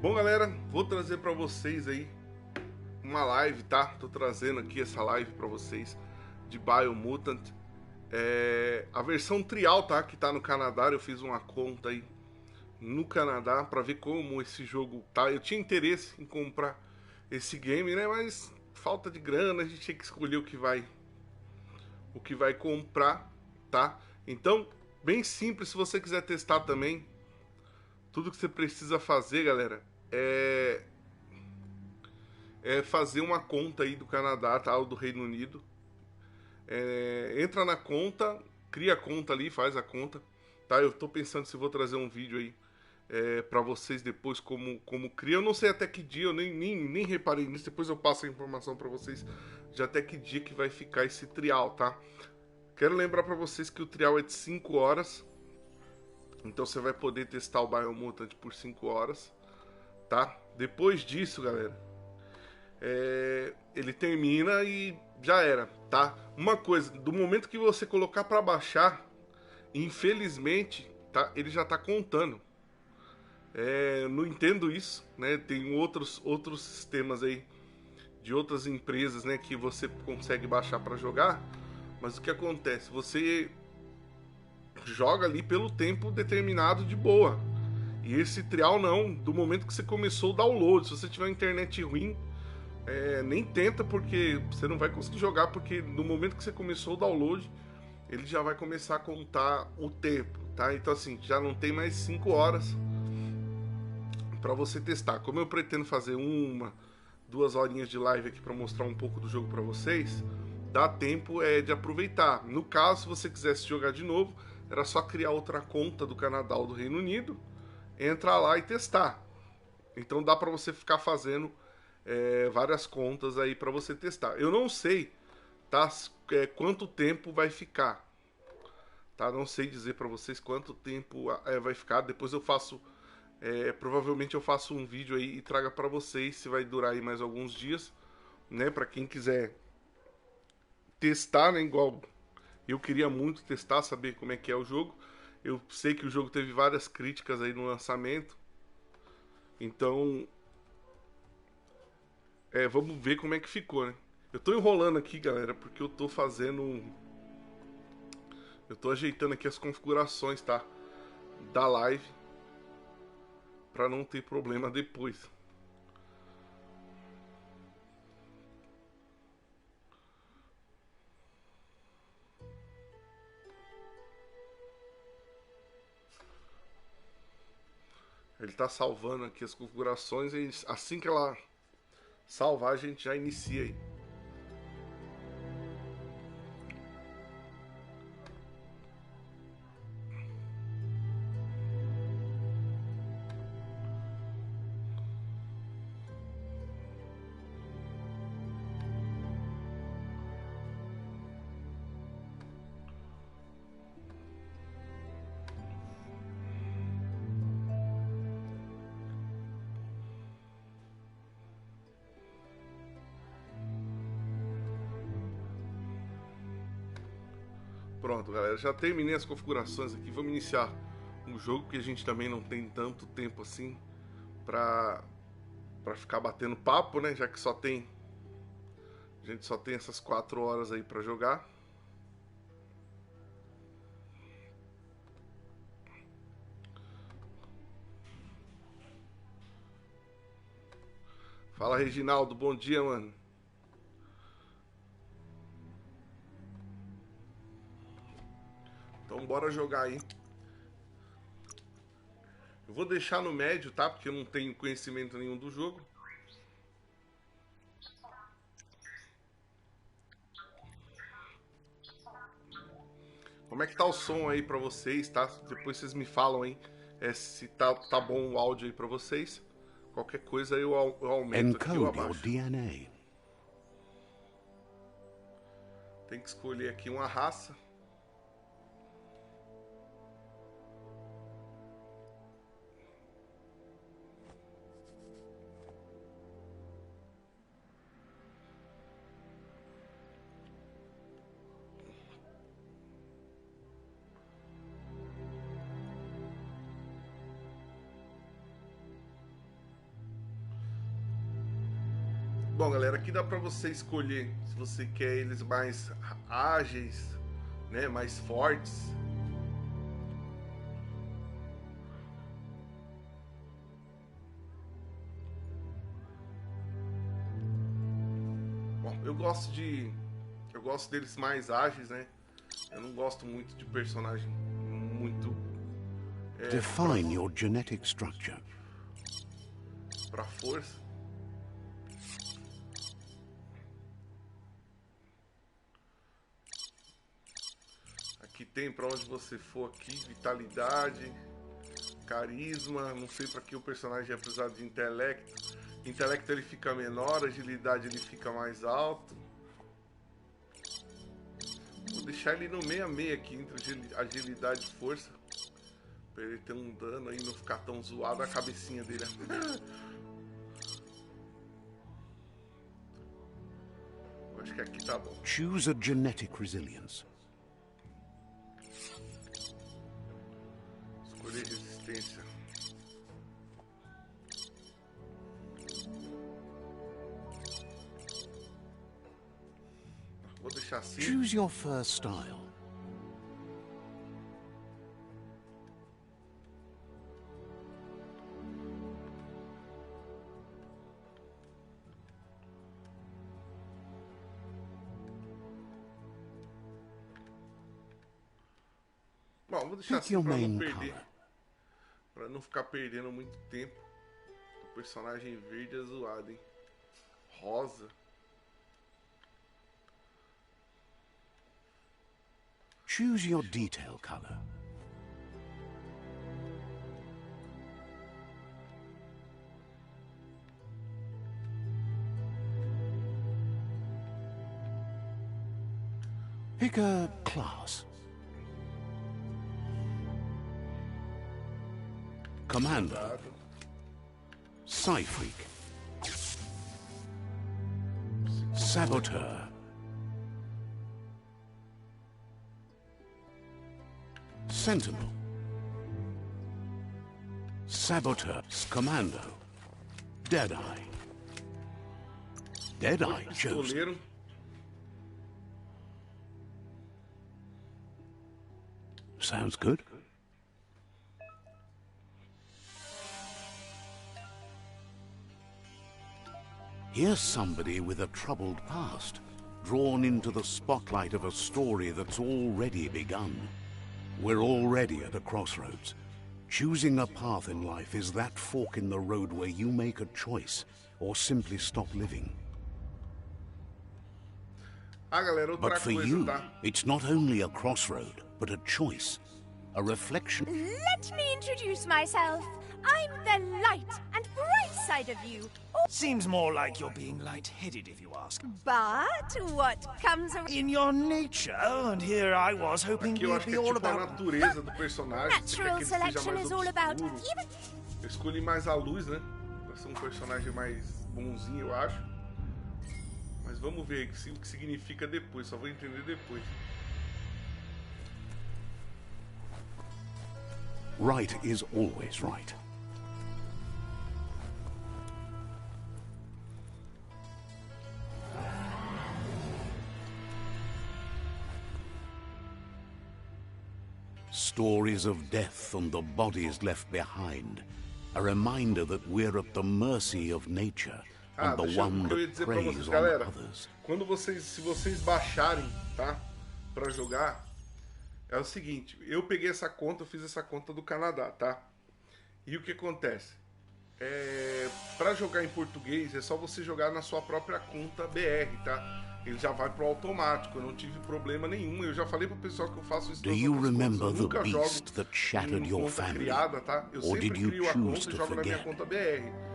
Bom, galera, vou trazer para vocês aí uma live, tá? Tô trazendo aqui essa live para vocês de Biomutant. A versão trial, tá? Que tá no Canadá. Eu fiz uma conta aí no Canadá para ver como esse jogo tá. Eu tinha interesse em comprar esse game, né? Mas falta de grana, a gente tinha que escolher o que vai comprar, tá? Então, bem simples, se você quiser testar também, tudo que você precisa fazer, galera, é fazer uma conta aí do Canadá, tá? Ou do Reino Unido. Entra na conta, cria a conta ali, faz a conta, tá? Eu tô pensando se vou trazer um vídeo aí para vocês depois como cria. Eu não sei até que dia, eu nem reparei nisso. Depois eu passo a informação para vocês de até que dia que vai ficar esse trial, tá? Quero lembrar para vocês que o trial é de 5 horas. Então você vai poder testar o Biomutant por 5 horas, tá? Depois disso, galera, ele termina e já era, tá? Uma coisa, do momento que você colocar para baixar, infelizmente, tá? Ele já tá contando. Não entendo isso, né? Tem outros sistemas aí de outras empresas, né, que você consegue baixar para jogar, mas o que acontece? Você joga ali pelo tempo determinado de boa. E esse trial não, do momento que você começou o download. Se você tiver uma internet ruim, nem tenta, porque você não vai conseguir jogar, porque no momento que você começou o download, ele já vai começar a contar o tempo, tá? Então assim, já não tem mais 5 horas para você testar. Como eu pretendo fazer 1, 2 horinhas de live aqui para mostrar um pouco do jogo para vocês, dá tempo de aproveitar. No caso, se você quisesse jogar de novo, era só criar outra conta do Canadá ou do Reino Unido, entrar lá e testar. Então dá para você ficar fazendo várias contas aí para você testar. Eu não sei, tá? Quanto tempo vai ficar, tá? Não sei dizer para vocês quanto tempo vai ficar. Depois eu faço, provavelmente eu faço um vídeo aí e traga para vocês se vai durar aí mais alguns dias, né? Para quem quiser testar, né? Igual eu queria muito testar, saber como é que é o jogo. Eu sei que o jogo teve várias críticas aí no lançamento, então vamos ver como é que ficou, né? Eu tô enrolando aqui, galera, porque eu tô fazendo. Eu tô ajeitando aqui as configurações, tá? Da live. Pra não ter problema depois. Ele tá salvando aqui as configurações e assim que ela salvar, a gente já inicia aí. Pronto, galera, já terminei as configurações aqui. Vamos iniciar um jogo que a gente também não tem tanto tempo assim pra, pra ficar batendo papo, né? Já que a gente só tem essas 4 horas aí pra jogar. Fala, Reginaldo, bom dia, mano. Então bora jogar aí. Eu vou deixar no médio, tá? Porque eu não tenho conhecimento nenhum do jogo. Como é que tá o som aí pra vocês, tá? Depois vocês me falam aí se tá bom o áudio aí pra vocês. Qualquer coisa eu aumento aqui ou Encode your abaixo. DNA. Tem que escolher aqui uma raça. Bom, galera, aqui dá pra você escolher se você quer eles mais ágeis, né, mais fortes. Bom, eu gosto deles mais ágeis, né? Eu não gosto muito de personagem muito Define your genetic structure. Pra força. Aqui tem pra onde você for aqui, vitalidade, carisma, não sei pra que o personagem é precisar de intelecto. Intelecto ele fica menor, agilidade ele fica mais alto. Vou deixar ele no 66 aqui, entre agilidade e força. Pra ele ter um dano aí, não ficar tão zoado a cabecinha dele. Eu acho que aqui tá bom. Choose a genetic resilience. Escolher resistência. Vou deixar assim. Choose your first style. Bom, vou deixar assim pra não perder. Pra não ficar perdendo muito tempo. O personagem verde é zoado, hein? Rosa. Choose your detail color. Pick a class. Commander. Psy-freak. Saboteur. Sentinel. Saboteur. Commando. Deadeye. Deadeye chosen. Pistoleiro. Sounds good. Here's somebody with a troubled past, drawn into the spotlight of a story that's already begun. We're already at a crossroads. Choosing a path in life is that fork in the road where you make a choice or simply stop living. Ah, galera, outra But for coisa, you, tá? it's not only a crossroad, but a choice, a reflection. Let me introduce myself. I'm the light and bright side of you. Seems more like you're being light-headed, if you ask. But what comes In your nature, and here I was hoping Aqui eu you'd acho que be é all tipo a about... natureza do personagem. Você quer que natural ele seja selection mais is all about obscuro. even Eu escolhi mais a luz, né? Pra ser um personagem mais bonzinho, eu acho. Mas vamos ver o que significa depois. Só vou entender depois. Right is always right. Stories of death and the bodies left behind. A reminder that we're at the mercy of nature and the one que eu ia that dizer pra preys vocês, on galera. others. Quando se vocês baixarem, tá? Pra jogar, é o seguinte. Eu peguei essa conta, eu fiz essa conta do Canadá, tá? E o que acontece? Pra jogar em português, é só você jogar na sua própria conta BR, tá? Ele já vai pro automático, eu não tive problema nenhum. Eu já falei pro pessoal que eu faço isso. Do you remember eu the nunca jogo beast that shattered em your conta family? criada, tá? Eu Or sempre did you crio a choose conta e to jogo na minha forget? conta BR.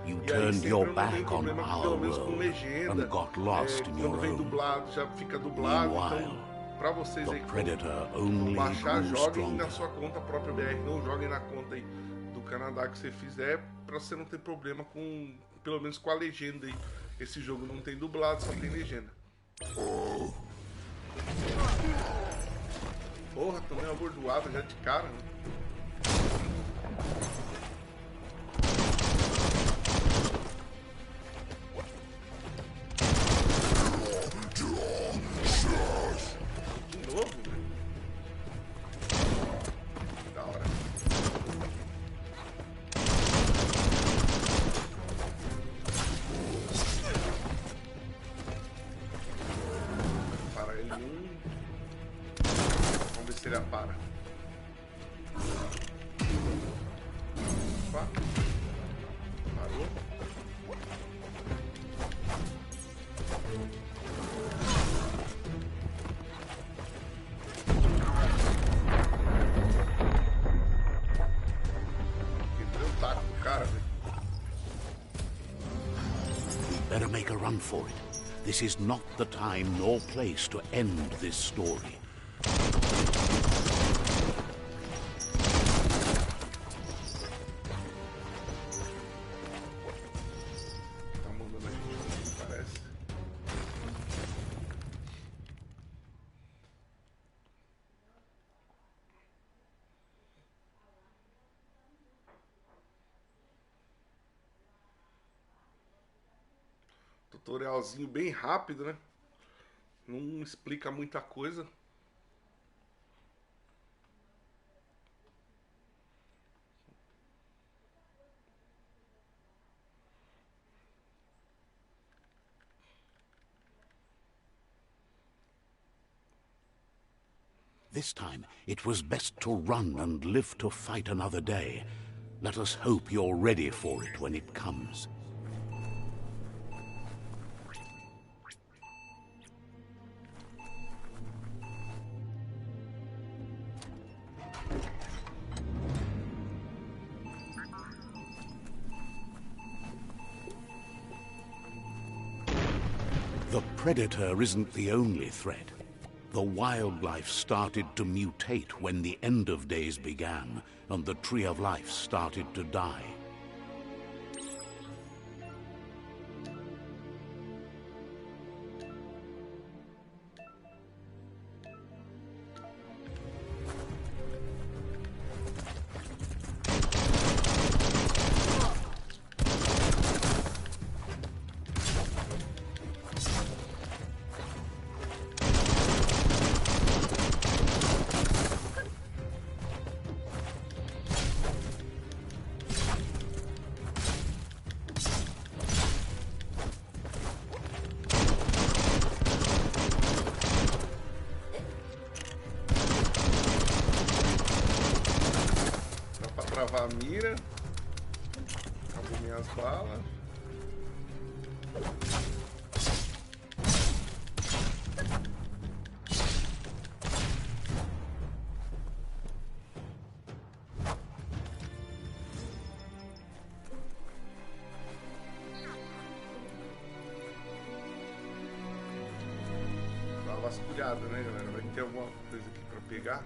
You E aí turned sempre your eu não tenho back on problema, our pelo menos com world legenda. and got lost in your Quando vem own. dublado, já fica dublado. Meanwhile, Então, pra vocês the aí que predator vão only baixar, grew joguem stronger. na sua conta própria BR. Não joguem na conta aí do Canadá que você fizer, pra você não ter problema com, pelo menos com a legenda aí. Esse jogo não tem dublado, só tem legenda. Porra, tomei uma bordoada já de cara, né? Vamos ver se ele apara. Opa. Parou. Quebrei o taco do cara, velho. Better make a run for it. This is not the time nor place to end this story. Tá mandando a gente, parece. Tutorialzinho bem rápido, né? Não explica muita coisa. This time, it was best to run and live to fight another day. Let us hope you're ready for it when it comes. The predator isn't the only threat. The wildlife started to mutate when the end of days began, and the tree of life started to die. Travar a mira. Acabou minhas balas. Dá uma vasculhada, né, galera? Vai ter alguma coisa aqui pra pegar.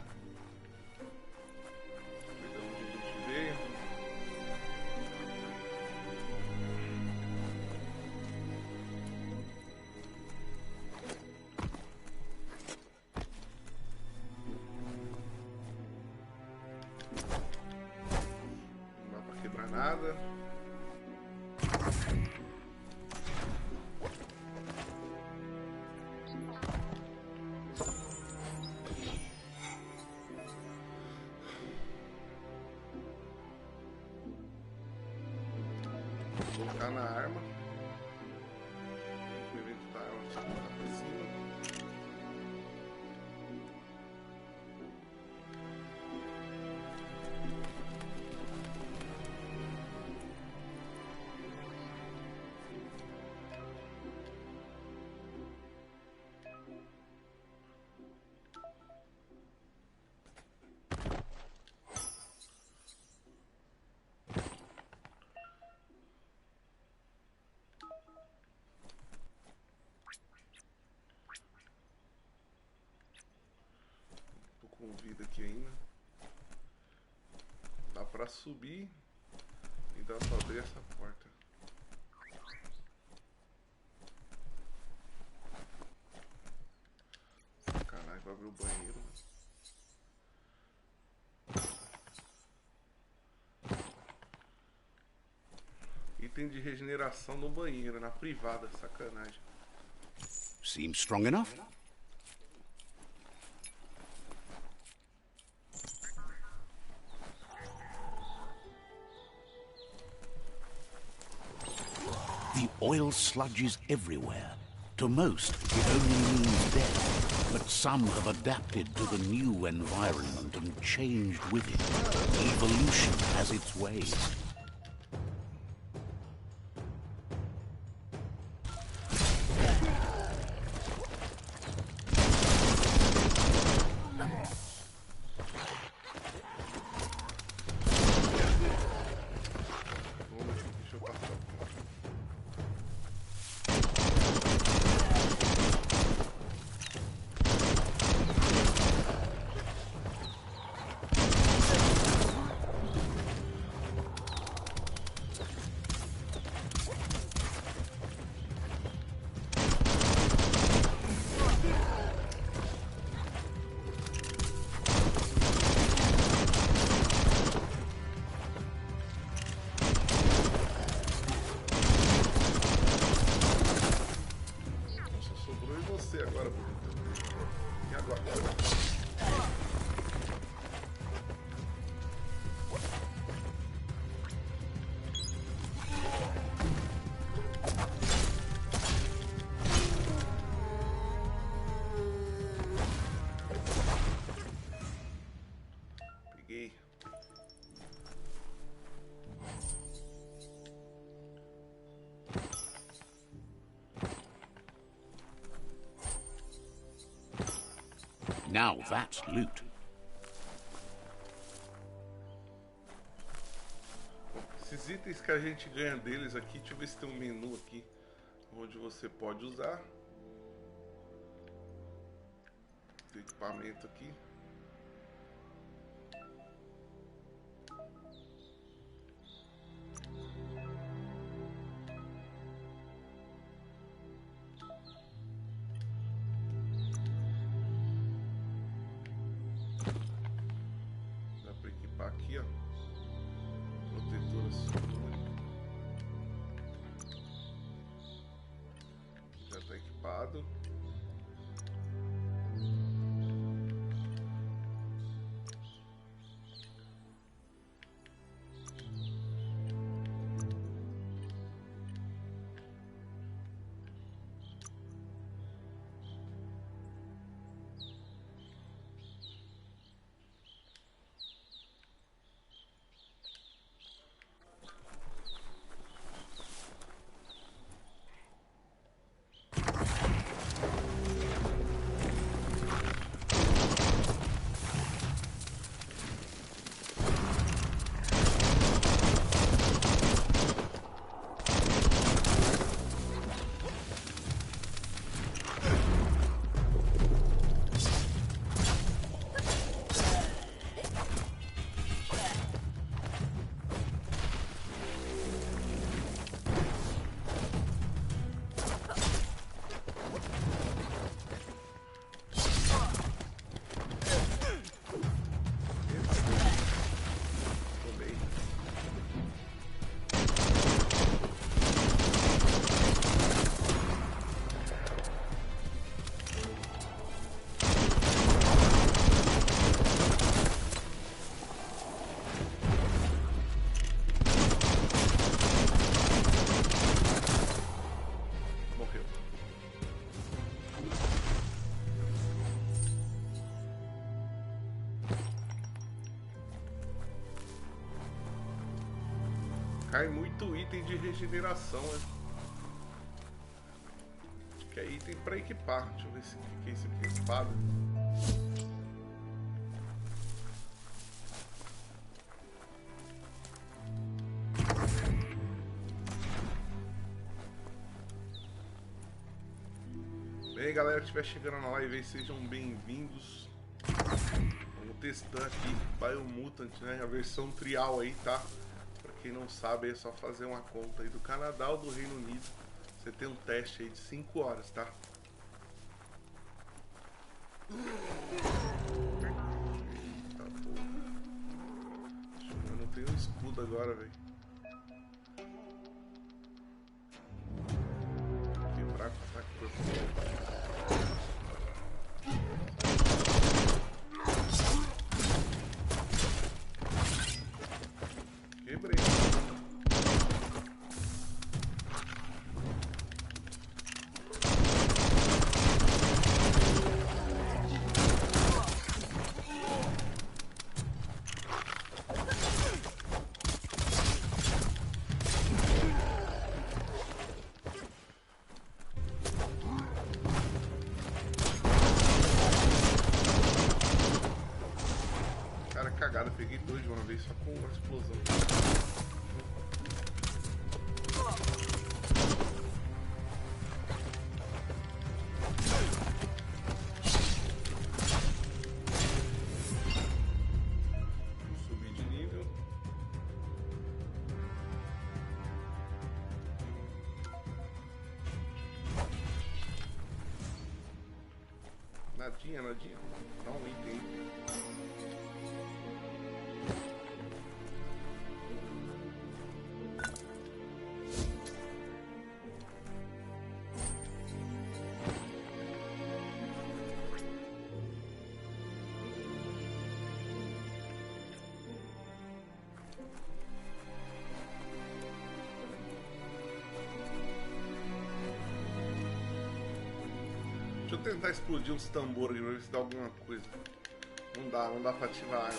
Não dá pra quebrar nada. Vou colocar na arma. O evento da arma deixa eu colocar pra cima. Com vida aqui ainda. Dá pra subir e dá pra abrir essa porta. Sacanagem, vai abrir o banheiro. Item de regeneração no banheiro, na privada, sacanagem. Seems strong enough? The oil sludge is everywhere. To most, it only means death. but some have adapted to the new environment and changed with it. Evolution has its ways. Now that's loot. Esses itens que a gente ganha deles aqui, deixa eu ver se tem um menu aqui onde você pode usar. Tem equipamento aqui. Aqui, ó, protetora sonho. Já está equipado. Cai muito item de regeneração, né? Acho que é item pra equipar. Deixa eu ver se o que é isso aqui. Espada. Bem, galera que estiver chegando na live aí, sejam bem-vindos. Vamos testar aqui Biomutant, né? A versão trial aí, tá? Quem não sabe, é só fazer uma conta aí do Canadá ou do Reino Unido. Você tem um teste aí de 5 horas, tá? Eita porra. Eu não tenho escudo agora, velho. Quebrar com ataque corporal. Quebrei. de uma vez, só com uma explosão. Subir de nível. Nadinha, nadinha. Dá um item. Deixa eu tentar explodir uns tambores pra ver se dá alguma coisa. Não dá pra ativar a arma.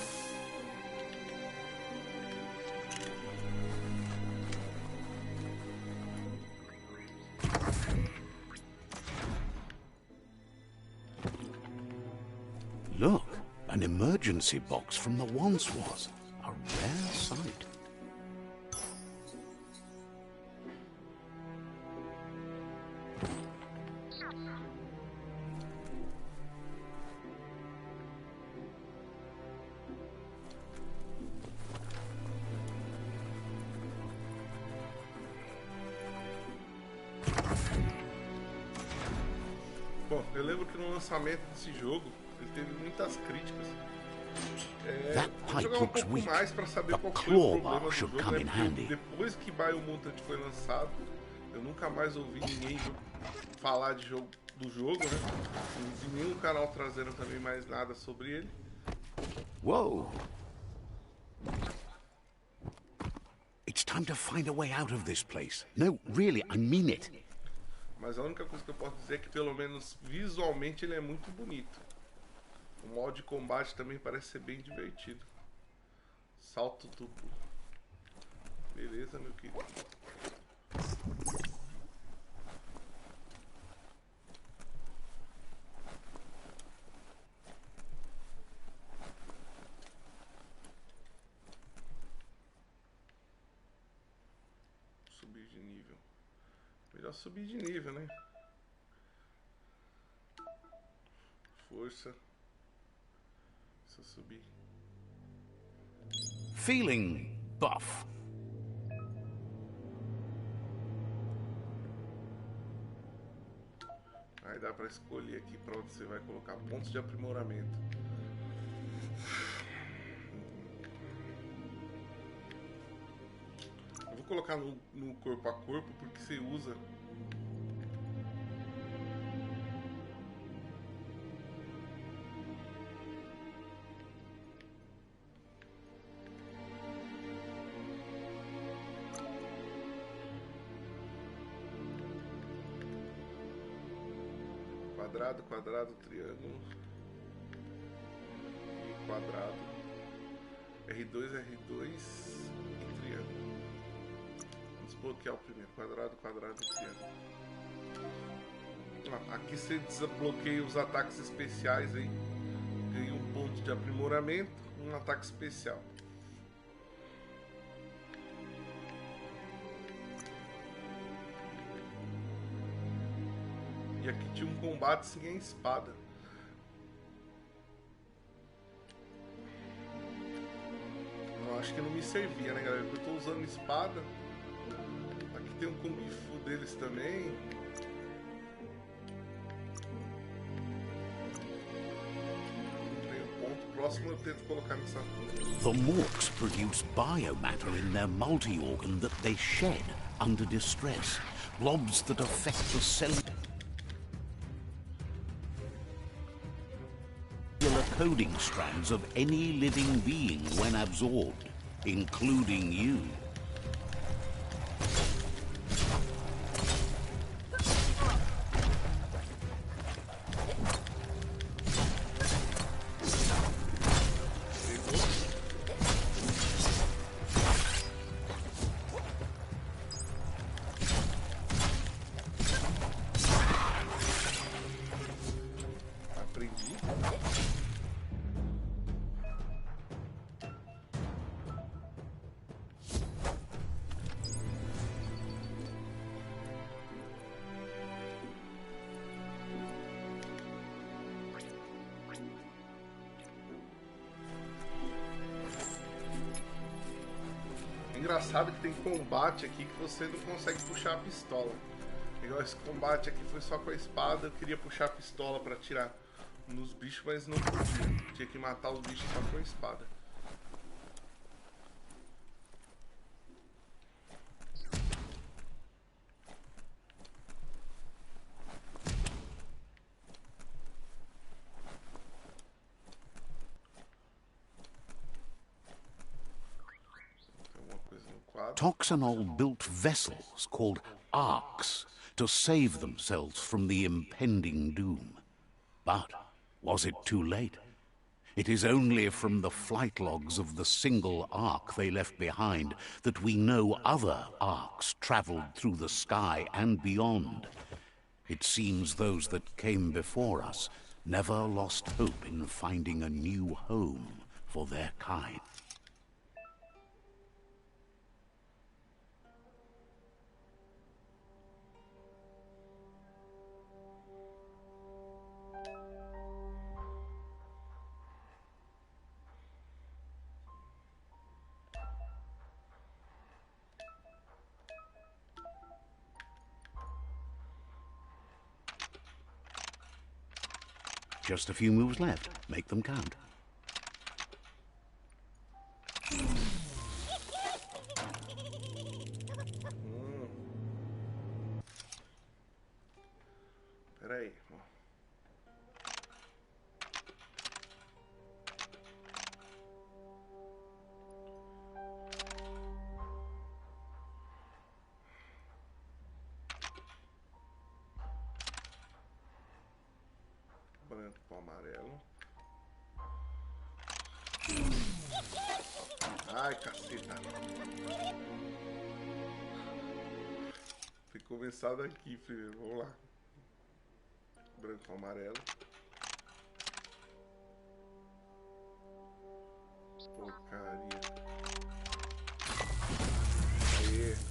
Look, an emergency box from the once was. A rare sight. Bom, eu lembro que no lançamento desse jogo ele teve muitas críticas. That Vou pipe jogar um looks pouco weak. mais para saber The qual foi o claw problema bar do should jogo, come né? in Porque handy. depois que Biomutant foi lançado, eu nunca mais ouvi ninguém falar de jogo, do jogo, né? Não vi nenhum canal trazendo também mais nada sobre ele. Whoa. It's time to find a way out of this place. No, really, I mean it. Mas a única coisa que eu posso dizer é que pelo menos visualmente ele é muito bonito. O modo de combate também parece ser bem divertido. Salto duplo. Beleza, meu querido. Subir de nível. Melhor subir de nível, né? Força. Se eu subir. Feeling buff. Aí dá pra escolher aqui pra onde você vai colocar pontos de aprimoramento. Eu vou colocar no corpo a corpo porque você usa. Quadrado, quadrado, triângulo e quadrado, R2, R2 e triângulo. Vamos desbloquear o primeiro, quadrado, quadrado e triângulo. Aqui você desbloqueia os ataques especiais aí, ganha um ponto de aprimoramento, um ataque especial. E aqui tinha um combate sem a espada. Eu acho que não me servia, né, galera? Porque eu tô usando espada. Aqui tem um Kung Fu deles também. Não tenho ponto. Próximo eu tento colocar nessa. The Morks produce biomatter in their multi-organ that they shed under distress. Blobs that affect the cellular coding strands of any living being when absorbed, including you. engraçado que tem combate aqui que você não consegue puxar a pistola. Igual esse combate aqui foi só com a espada. Eu queria puxar a pistola pra atirar nos bichos, mas não podia. Tinha que matar os bichos só com a espada. Toxanol built vessels called arks to save themselves from the impending doom. But was it too late? It is only from the flight logs of the single ark they left behind that we know other arks traveled through the sky and beyond. It seems those that came before us never lost hope in finding a new home for their kind. Just a few moves left. Make them count. Peraí. Branco com amarelo. Ai, caceta. Tem que começar daqui, filho. Vamos lá. Branco com amarelo. Porcaria. Aê.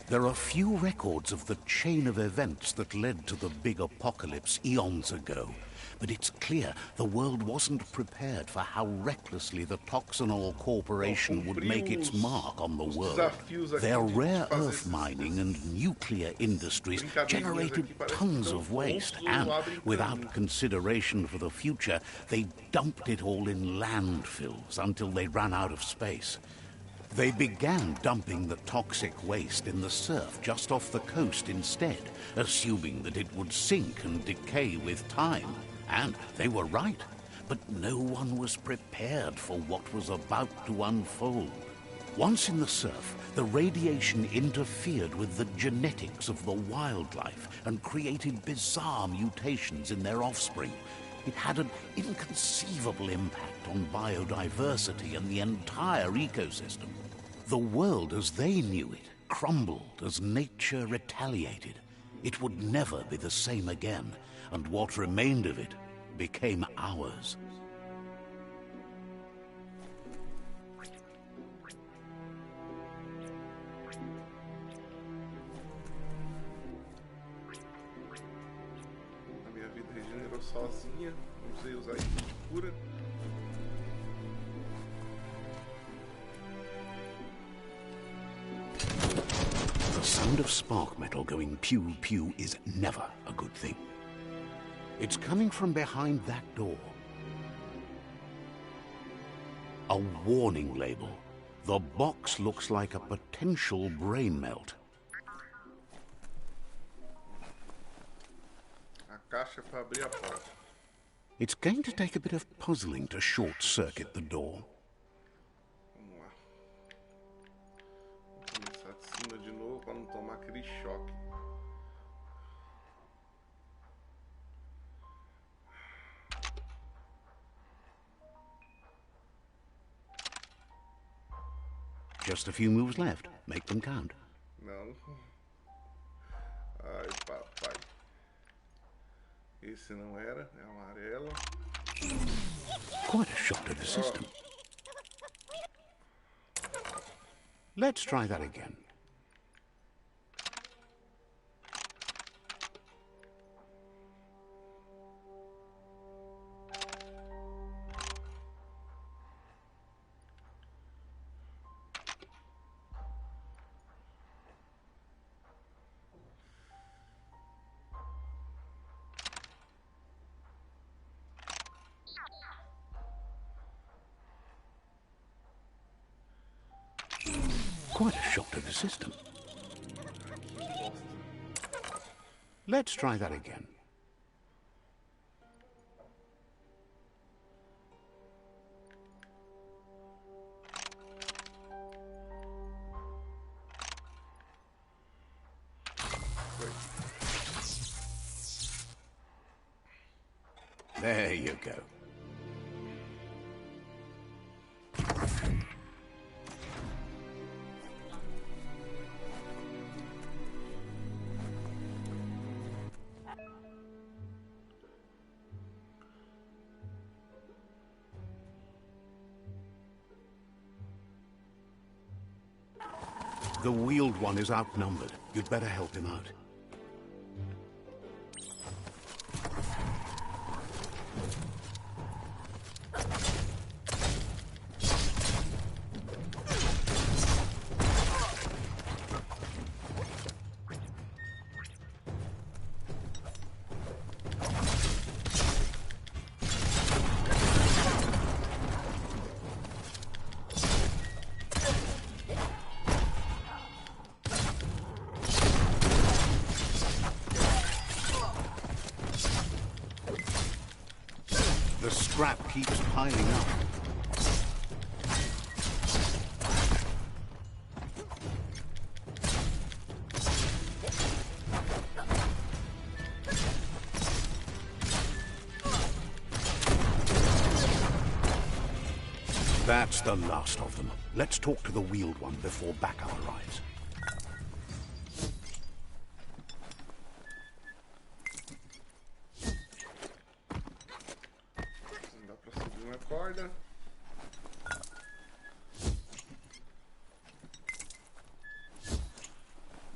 There are few records of the chain of events that led to the big apocalypse eons ago, but it's clear the world wasn't prepared for how recklessly the Toxanol Corporation would make its mark on the world. Their rare earth mining and nuclear industries generated tons of waste, and without consideration for the future, they dumped it all in landfills until they ran out of space. They began dumping the toxic waste in the surf just off the coast instead, assuming that it would sink and decay with time. And they were right. But no one was prepared for what was about to unfold. Once in the surf, the radiation interfered with the genetics of the wildlife and created bizarre mutations in their offspring. It had an inconceivable impact on biodiversity and the entire ecosystem. The world as they knew it crumbled as nature retaliated. It would never be the same again, and what remained of it became ours. A minha vida regenerou sozinha, não sei usar isso de cura. The sound of spark metal going pew-pew is never a good thing. It's coming from behind that door. A warning label. The box looks like a potential brain melt. A caixa para abrir a porta. It's going to take a bit of puzzling to short-circuit the door. Vamos lá. Vou começar de cima de novo para não tomar aquele choque. Just a few moves left. Make them count. Não. Ai, papai. Esse não era, é amarelo. Quite a shock to the system. Let's try that again. quite a shock to the system. Let's try that again. There you go. The wheeled one is outnumbered. You'd better help him out. The scrap keeps piling up. That's the last of them. Let's talk to the wheeled one before backup arrives. Dá pra subir uma corda.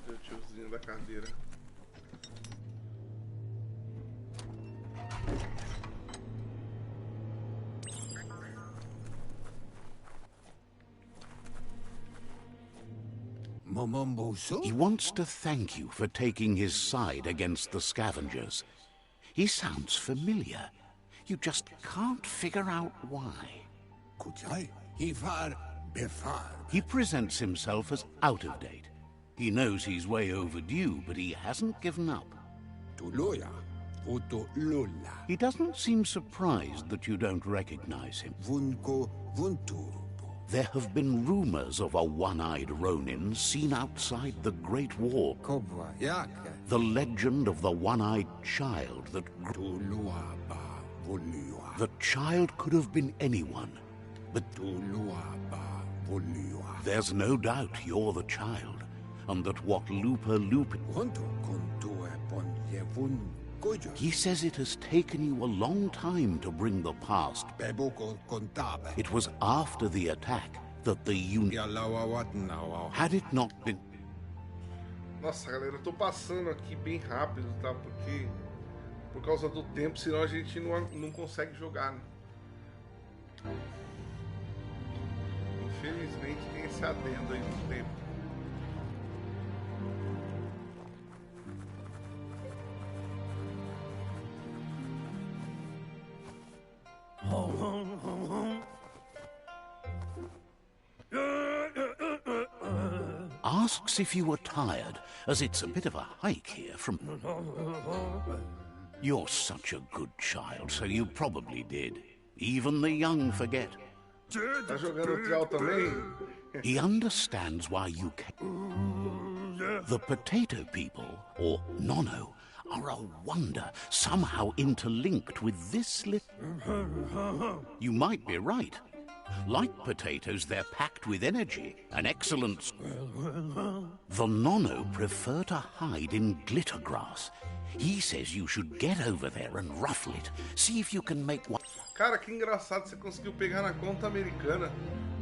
Deu o tiozinho da cadeira. He wants to thank you for taking his side against the scavengers. He sounds familiar. You just can't figure out why. He presents himself as out of date. He knows he's way overdue, but he hasn't given up. He doesn't seem surprised that you don't recognize him. There have been rumors of a one-eyed Ronin seen outside the Great Wall. The legend of the one-eyed child that grew. The child could have been anyone, but there's no doubt you're the child, and that what Lupa. He says it has taken you a long time to bring the past. It was after the attack that the Union... Had it not been... Nossa, galera, eu tô passando aqui bem rápido, tá? Porque... Por causa do tempo, senão a gente não consegue jogar, né? Infelizmente tem esse adendo aí no tempo. Asks if you were tired, as it's a bit of a hike here from... You're such a good child, so you probably did. Even the young forget. Tá jogando trial também? He understands why you came. The potato people, or nono, are a wonder, somehow interlinked with this little... You might be right. Like potatoes, they're packed with energy, an excellent... The nono prefer to hide in glitter grass. He says you should get over there and ruffle it. See if you can make one... Cara, que engraçado, você conseguiu pegar na conta americana.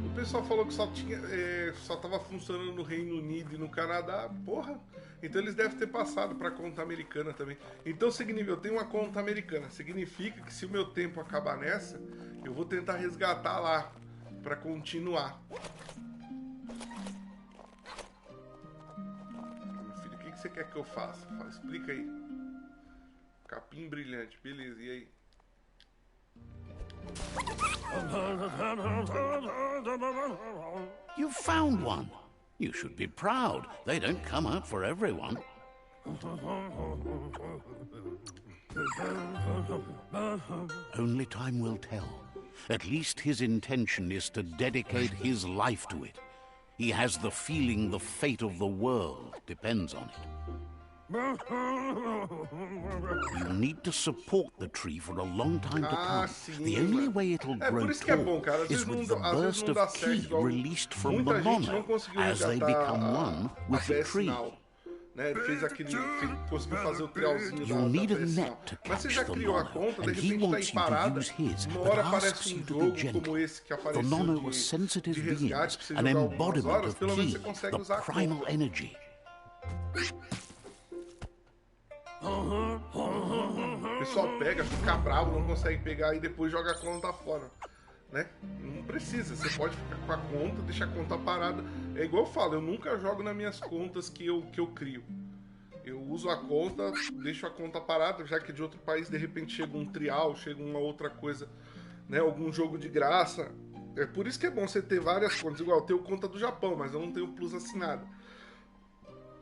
O pessoal falou que só tava funcionando no Reino Unido e no Canadá. Porra, então eles devem ter passado pra conta americana também. Então significa, eu tenho uma conta americana. Significa que se o meu tempo acabar nessa, eu vou tentar resgatar lá pra continuar. Meu filho, o que você quer que eu faça? Explica aí. Capim brilhante, beleza, e aí? You found one. You should be proud. They don't come out for everyone. Only time will tell. At least his intention is to dedicate his life to it. He has the feeling the fate of the world depends on it. You need to support the tree for a long time to come. The only way it'll grow tall is with the burst of ki released from the mono as they become one with the tree. Né? Ele fez conseguiu fazer o trialzinho You'll need a net to Mas você catch já the criou a nono, conta, de and he repente tá wants aí you to parada, use his, uma but hora asks aparece you um to jogo be gentle. como esse que The apareceu nono de are sensitive resgate beings, pra você an jogar algumas embodiment horas, of pelo menos ki, você consegue the usar a primal conta. energy. O pessoal pega, fica bravo, não consegue pegar e depois joga a conta fora. Né? Não precisa, você pode ficar com a conta, deixar a conta parada. É igual eu falo, eu nunca jogo nas minhas contas que eu crio. Eu uso a conta, deixo a conta parada, já que de outro país de repente chega um trial, chega uma outra coisa, né? Algum jogo de graça. É por isso que é bom você ter várias contas. Igual, eu tenho conta do Japão, mas eu não tenho Plus assinada.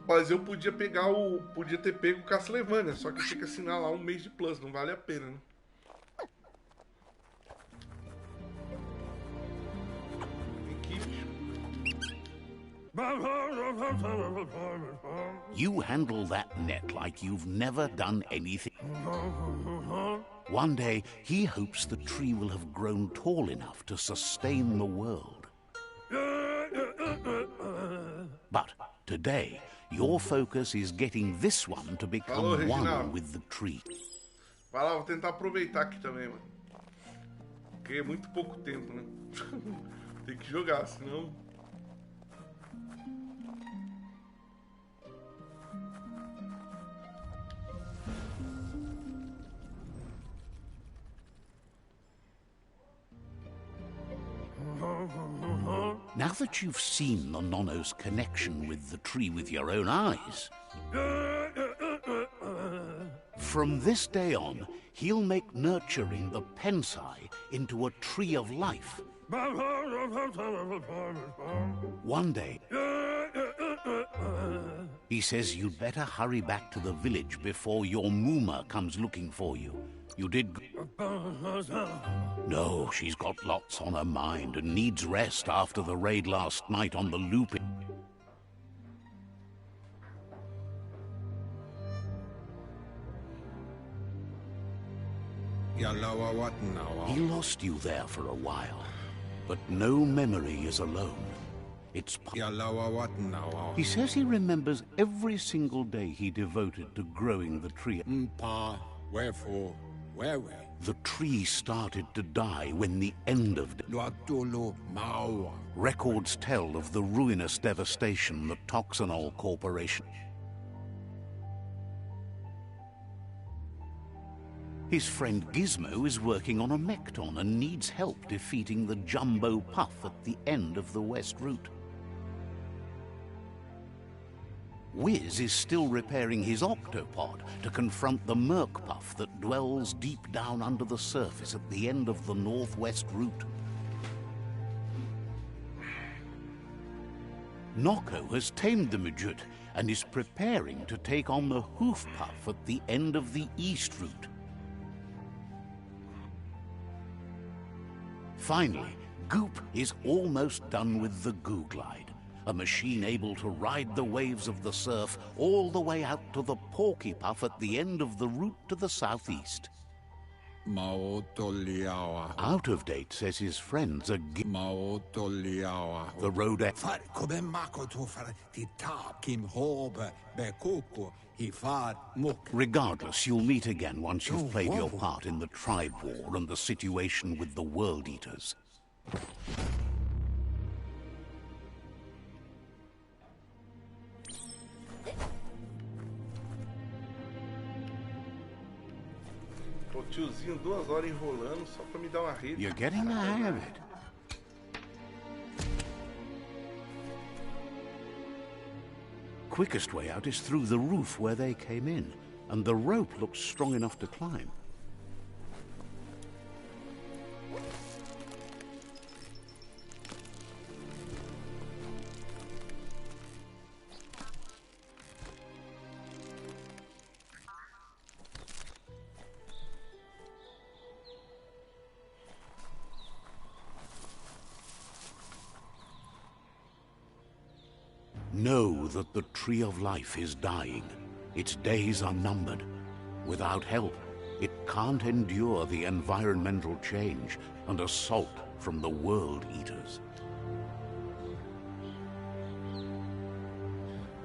Mas eu podia ter pego o Castlevania, só que tinha que assinar lá um mês de Plus, não vale a pena, né? You handle that net like you've never done anything. One day, he hopes the tree will have grown tall enough to sustain the world. But today, your focus is getting this one to become one with the tree. Vai lá, vou tentar aproveitar aqui também, mano. Porque é muito pouco tempo, né? Tem que jogar, senão... Now that you've seen the nono's connection with the tree with your own eyes, from this day on, he'll make nurturing the pensai into a tree of life. One day, he says you'd better hurry back to the village before your Muma comes looking for you. You did... No, she's got lots on her mind and needs rest after the raid last night on the loop. He lost you there for a while, but no memory is alone. It's... He says he remembers every single day he devoted to growing the tree. Wherefore, where we? The tree started to die when the end of... Records tell of the ruinous devastation the Toxanol Corporation... His friend Gizmo is working on a Mekton and needs help defeating the Jumbo Puff at the end of the West Route. Wiz is still repairing his octopod to confront the Merc Puff that dwells deep down under the surface at the end of the Northwest Route. Noko has tamed the Midget and is preparing to take on the Hoof Puff at the end of the East Route. Finally, Goop is almost done with the Goo Glide, a machine able to ride the waves of the surf all the way out to the Porky Puff at the end of the route to the southeast. Out of date, says his friends are the road... Regardless, you'll meet again once you've played your part in the tribe war and the situation with the World Eaters. O tiozinho 2 horas enrolando só pra me dar uma rede. You're getting the hang of it. Quickest way out is through the roof where they came in, and the rope looks strong enough to climb. Know that the tree of life is dying. Its days are numbered. Without help, it can't endure the environmental change and assault from the world eaters.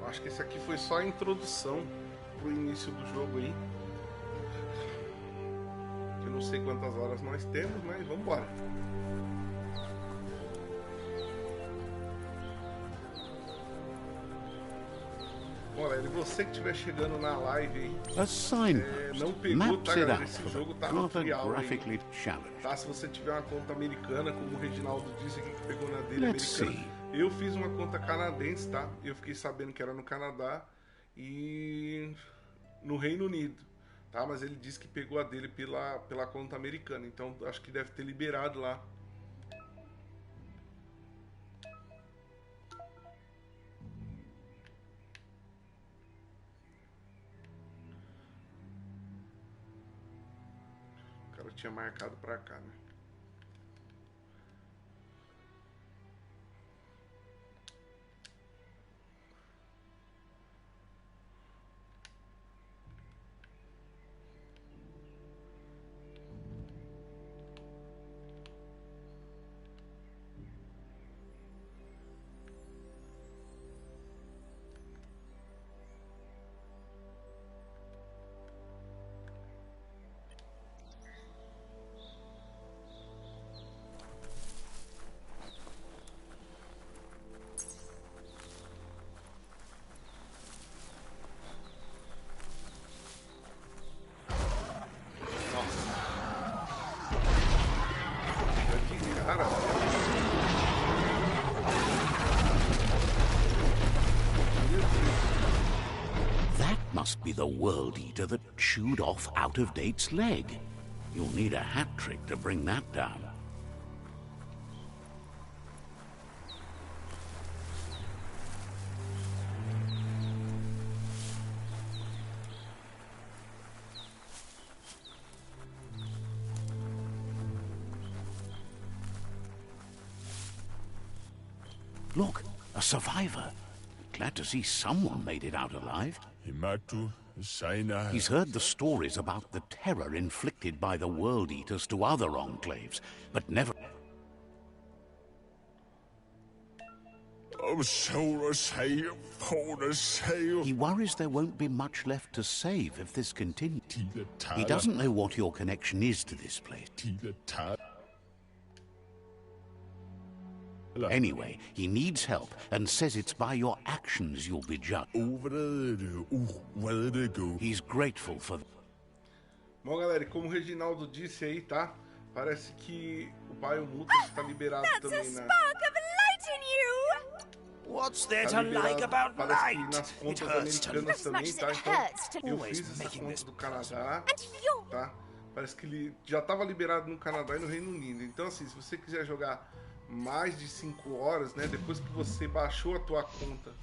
Acho que esse aqui foi só a introdução pro início do jogo aí. Eu não sei quantas horas nós temos, mas vamos embora. Galera, e você que estiver chegando na live aí, não pegou, tá, galera? Esse jogo tá no trial aí, tá? Se você tiver uma conta americana, como o Reginaldo disse aqui que pegou na dele americana, eu fiz uma conta canadense, tá? Eu fiquei sabendo que era no Canadá e no Reino Unido, tá? Mas ele disse que pegou a dele pela conta americana, então acho que deve ter liberado lá. Tinha marcado pra cá, né? Must be the world eater that chewed off Out-of-Date's leg. You'll need a hat trick to bring that down. Look, a survivor. Glad to see someone made it out alive. He's heard the stories about the terror inflicted by the World Eaters to other enclaves, but never... He worries there won't be much left to save if this continues. He doesn't know what your connection is to this place. Anyway, he needs help and says it's by your actions you'll be judged. He's grateful for that. Bom, galera, como o Reginaldo disse aí, tá? Parece que o Biomutant está liberado também na... What's there to like about light? Nas contas americanas também, tá? Então, eu fiz essa conta do Canadá, tá? Parece que ele já estava liberado no Canadá e no Reino Unido. Então, assim, se você quiser jogar mais de 5 horas, né? Depois que você baixou a tua conta,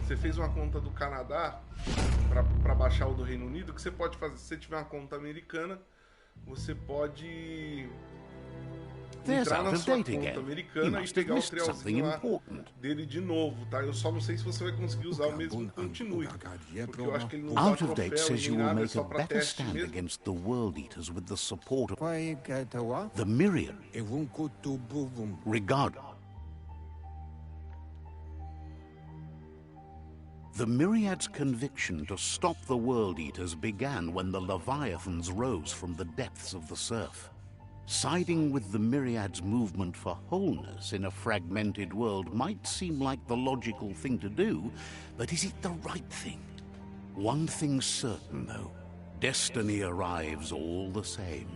você fez uma conta do Canadá para baixar o do Reino Unido, que você pode fazer, se você tiver uma conta americana, você pode entrar na sua conta americana e pegar o trialzinho lá dele de novo, tá? Eu só não sei se você vai conseguir usar o mesmo continue, porque eu acho que ele não dá troféu nem nada, é só pra teste mesmo. The World Eaters with the support of the Myriad. Regard. The Myriad's conviction to stop the World Eaters began when the Leviathans rose from the depths of the surf. Siding with the Myriad's movement for wholeness in a fragmented world might seem like the logical thing to do, but is it the right thing? One thing's certain, though. Destiny arrives all the same.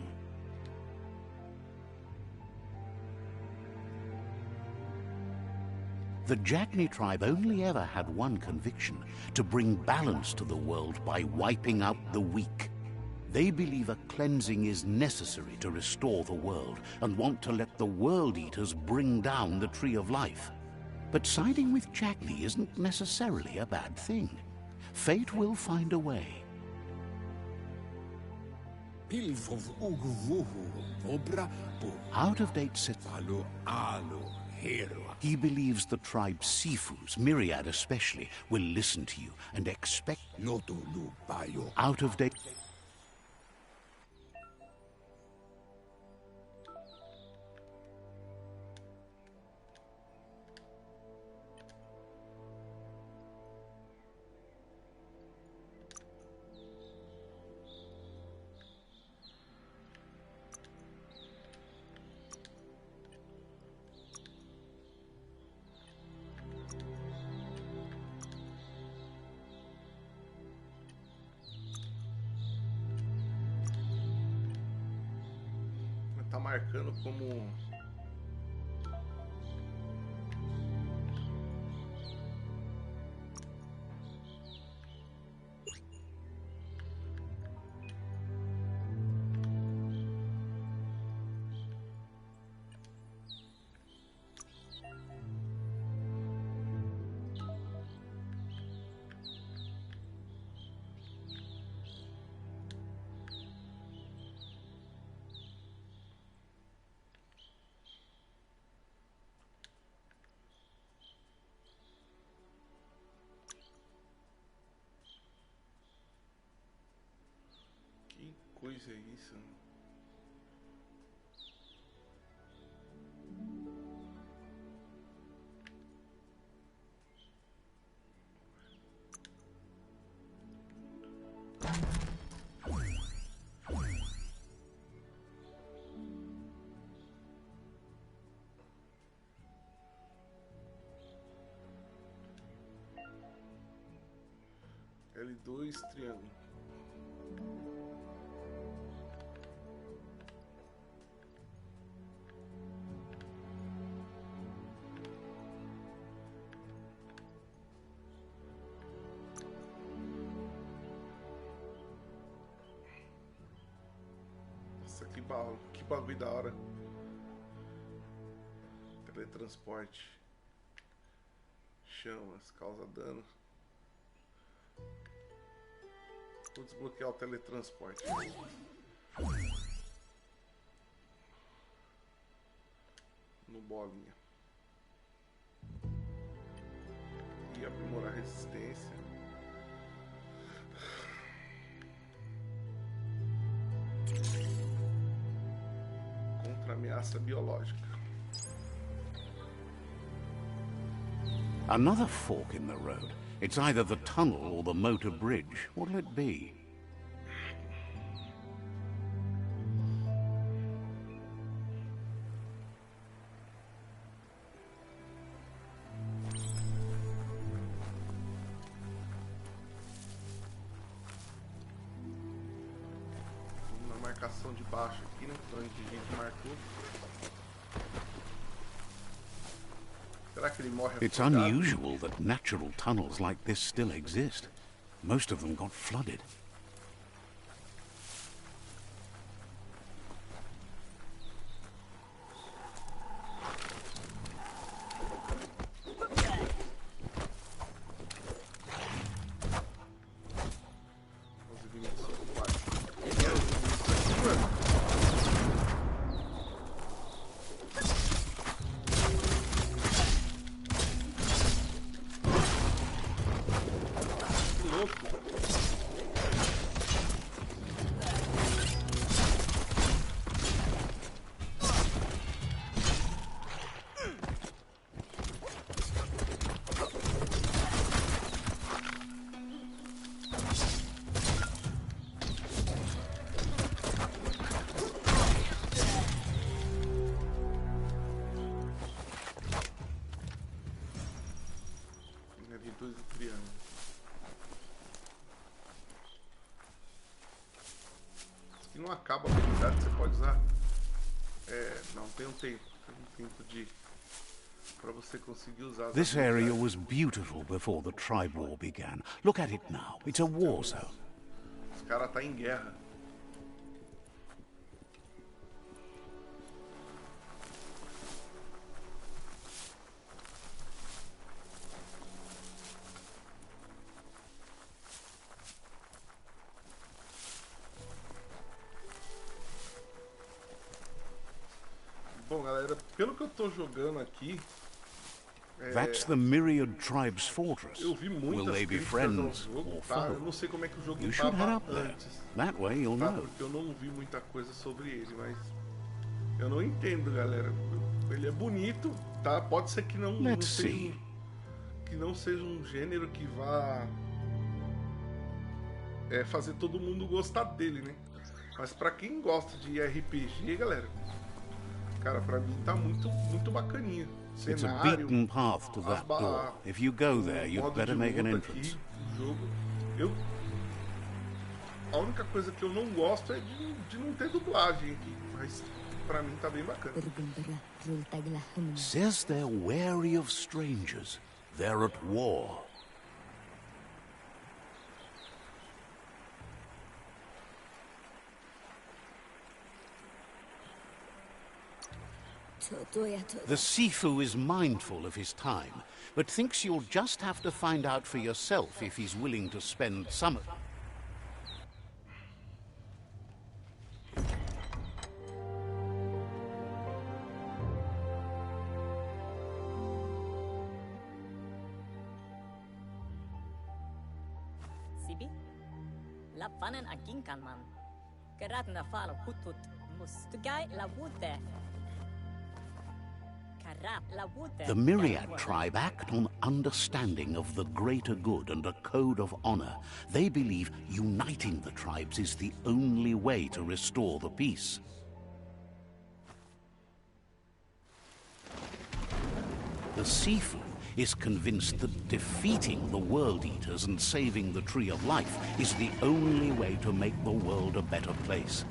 The Jagni tribe only ever had one conviction: to bring balance to the world by wiping out the weak. They believe a cleansing is necessary to restore the world and want to let the World Eaters bring down the Tree of Life. But siding with Jagni isn't necessarily a bad thing. Fate will find a way. Out-of-Date said... hero. He believes the tribe Sifus, Myriad especially, will listen to you and expect Lotulu Bio. out of date. Tá marcando como que coisa é isso? L2 triângulo. Nossa, que bagulho da hora. Teletransporte. Chamas, causa dano. Vou desbloquear o teletransporte. No bolinha. E aprimorar a resistência. Contra ameaça biológica. Another fork in the road. It's either the tunnel or the motor bridge. What'll it be? Na marcação de baixo aqui, né? Onde a gente marcou. Será que ele morre It's afogado? unusual that natural tunnels like this still exist. Most of them got flooded. Os inimigos são ocupados. Quem é os inimigos aqui, mano? Que louco. L2 do triângulo. Isso aqui não acaba a habilidade, você pode usar. Não, tem um tempo. Tem um tempo de. Pra você conseguir usar as This area habilidades. was beautiful before the tribe war began. Look at it now. It's a war zone. Os caras tá em guerra. Bom, galera, pelo que eu tô jogando aqui, That's the myriad tribe's fortress. eu vi Will muitas they be críticas ao friends jogo, or tá? Eu foe? não sei como é que o jogo You should head tava up there. antes, That way you'll tá? know. Porque eu não vi muita coisa sobre ele, mas eu não entendo, galera. Ele é bonito, tá? Pode ser que não Let's seja see. que não seja um gênero que vá fazer todo mundo gostar dele, né? Mas pra quem gosta de RPG, galera, cara, pra mim tá muito bacaninha. It's a Cenário, beaten path to that door. If you go there, o you'd modo better de make an luta entrance. aqui, o jogo. A única coisa que eu não gosto é de não ter dublagem aqui, mas pra mim tá bem bacana. Says they're wary of strangers. They're at war. The Sifu is mindful of his time, but thinks you'll just have to find out for yourself if he's willing to spend some... Sibi? La panen a ginkanman. Gerat na falo kutut mus. Tugai la wute. Karab la wute. The Myriad tribe act on understanding of the greater good and a code of honor. They believe uniting the tribes is the only way to restore the peace. The Sifu is convinced that defeating the World Eaters and saving the Tree of Life is the only way to make the world a better place.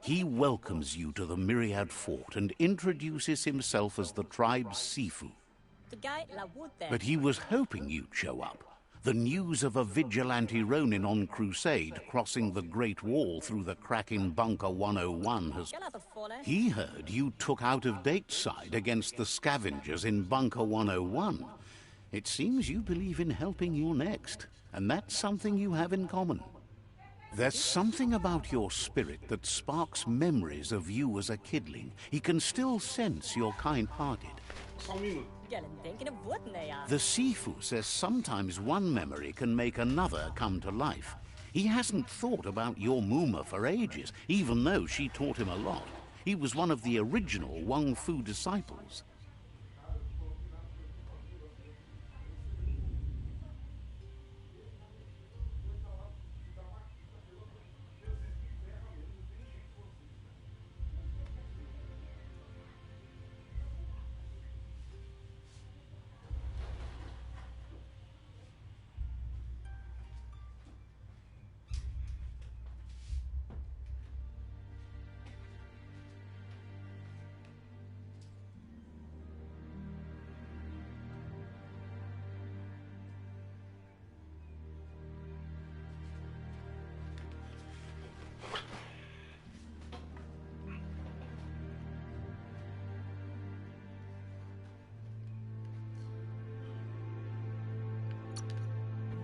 He welcomes you to the Myriad Fort and introduces himself as the tribe's Sifu. But he was hoping you'd show up. The news of a vigilante Ronin on crusade crossing the Great Wall through the crack in Bunker 101 has... He heard you took out-of-date side against the scavengers in Bunker 101. It seems you believe in helping your next, and that's something you have in common. There's something about your spirit that sparks memories of you as a kidling. He can still sense you're kind-hearted. The Sifu says sometimes one memory can make another come to life. He hasn't thought about your Muma for ages, even though she taught him a lot. He was one of the original Wang Fu disciples.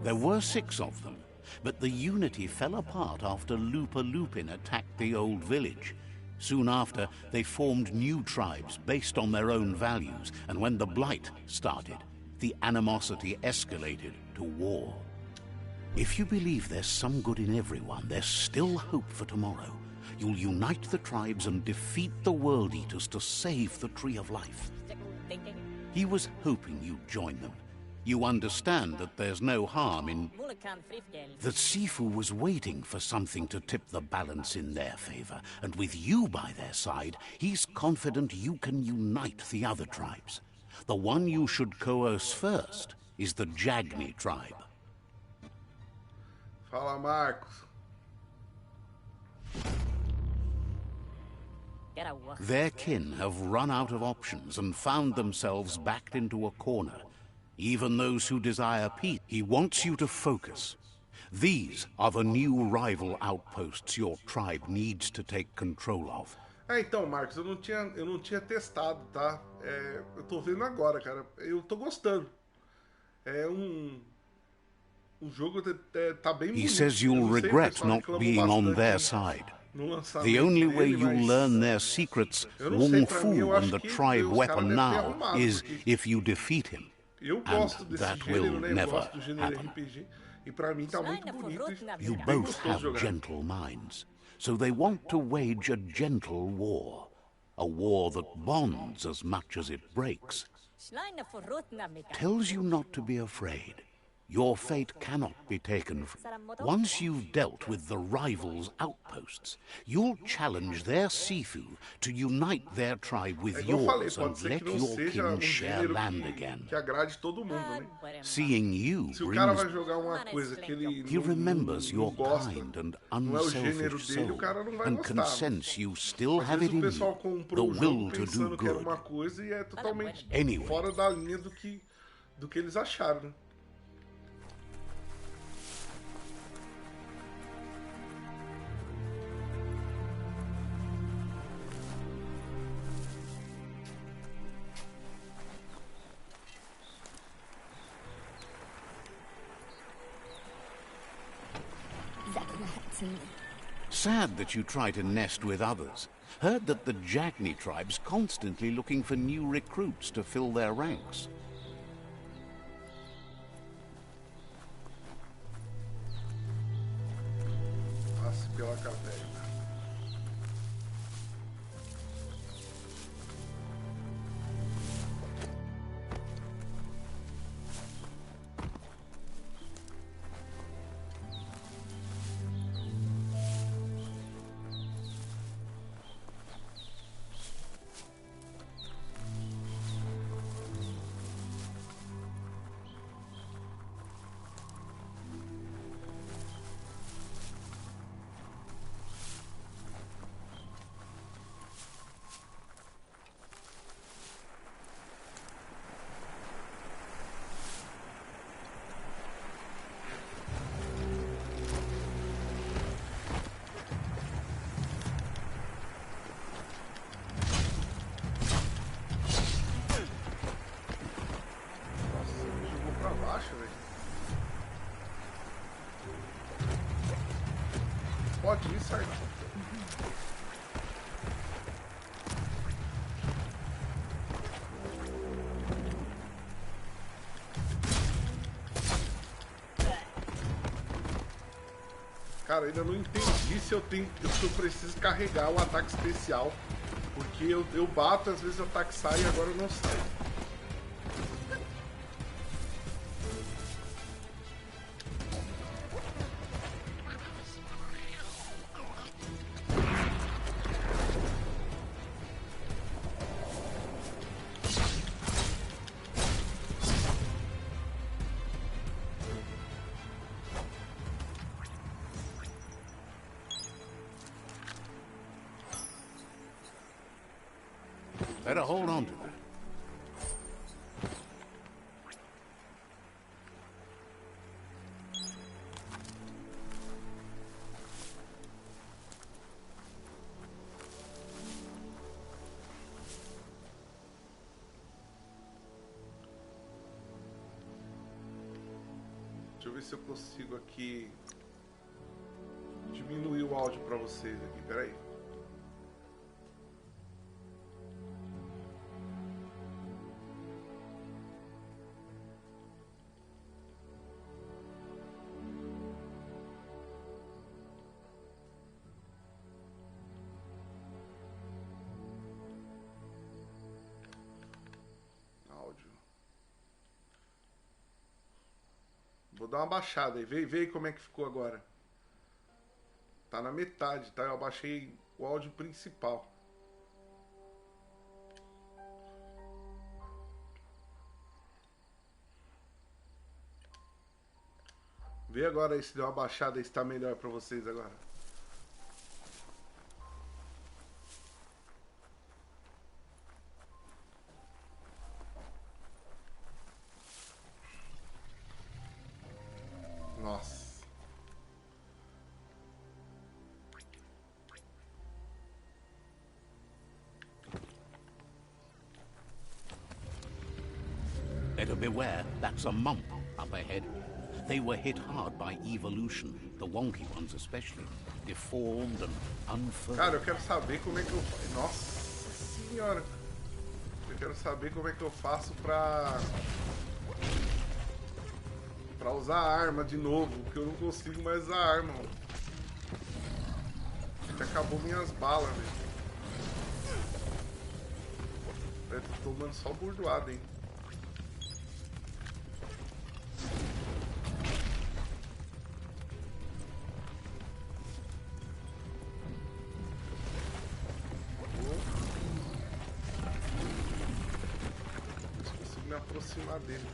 There were 6 of them, but the unity fell apart after Lupa Lupin attacked the old village. Soon after, they formed new tribes based on their own values, and when the Blight started, the animosity escalated to war. If you believe there's some good in everyone, there's still hope for tomorrow. You'll unite the tribes and defeat the World Eaters to save the Tree of Life. He was hoping you'd join them. You understand that there's no harm in... The Sifu was waiting for something to tip the balance in their favor, and with you by their side, he's confident you can unite the other tribes. The one you should coerce first is the Jagni tribe. Fala, Marcos. Their kin have run out of options and found themselves backed into a corner. Even those who desire peace, he wants you to focus. These are the new rival outposts your tribe needs to take control of. Então, Marcos, eu não tinha testado, tá? Eu tô vendo agora, cara. Eu tô gostando. É um jogo tá bem bonito. He says you'll regret not being on their side. no lançamento The only way dele, you'll mas learn their secrets, eu não sei, Wong pra mim, eu Fu acho and the que tribe os caras weapon devem ter now, arrumado, is porque if you defeat him. eu And gosto desse that gênero, will né? Eu never gosto do gênero happen. RPG. E pra mim tá muito bonito e You bem both gostoso have jogar. gentle minds, so they want to wage a gentle war. A war that bonds as much as it breaks. Tells you not to be afraid. Your fate cannot be taken. Once you've dealt with the rivals' outposts, you'll challenge their Sifu to unite their tribe with Igual eu falei, yours pode and ser let que não your seja kin share gênero land again. que agrade todo mundo, né? Seeing you Se o cara brings... vai jogar uma coisa que ele He remembers não your gosta, kind and não é o gênero unselfish dele, o soul, cara não vai and can gostar. sense you still Às have vezes it o in pessoal you, the comprou o jogo will to do pensando que era uma good. coisa e é totalmente Anyway. fora da linha do que eles acharam, né? Sad that you try to nest with others. Heard that the Jagni tribe's constantly looking for new recruits to fill their ranks. Passe pela caverna. Pode ir, sai não. Cara, ainda não entendi se eu preciso carregar o ataque especial. Porque eu bato, às vezes o ataque sai e agora não sai. Better hold on to that. Deixa eu ver se eu consigo aqui diminuir o áudio para vocês aqui, peraí. Vou dar uma baixada aí, vê aí como é que ficou agora. Tá na metade, tá? Eu abaixei o áudio principal. Vê agora aí se deu uma baixada e se tá melhor pra vocês agora. Nossa. Better beware, that's a mump up ahead. They were hit hard by evolution, the wonky ones especially. deformed and unfurled. Cara, eu quero saber como é que eu... Nossa senhora. Eu quero saber como é que eu faço pra usar a arma de novo, porque eu não consigo mais usar a arma, mano. Já acabou minhas balas, velho. Eu tô tomando só burdoada, hein. Não consigo me aproximar dele.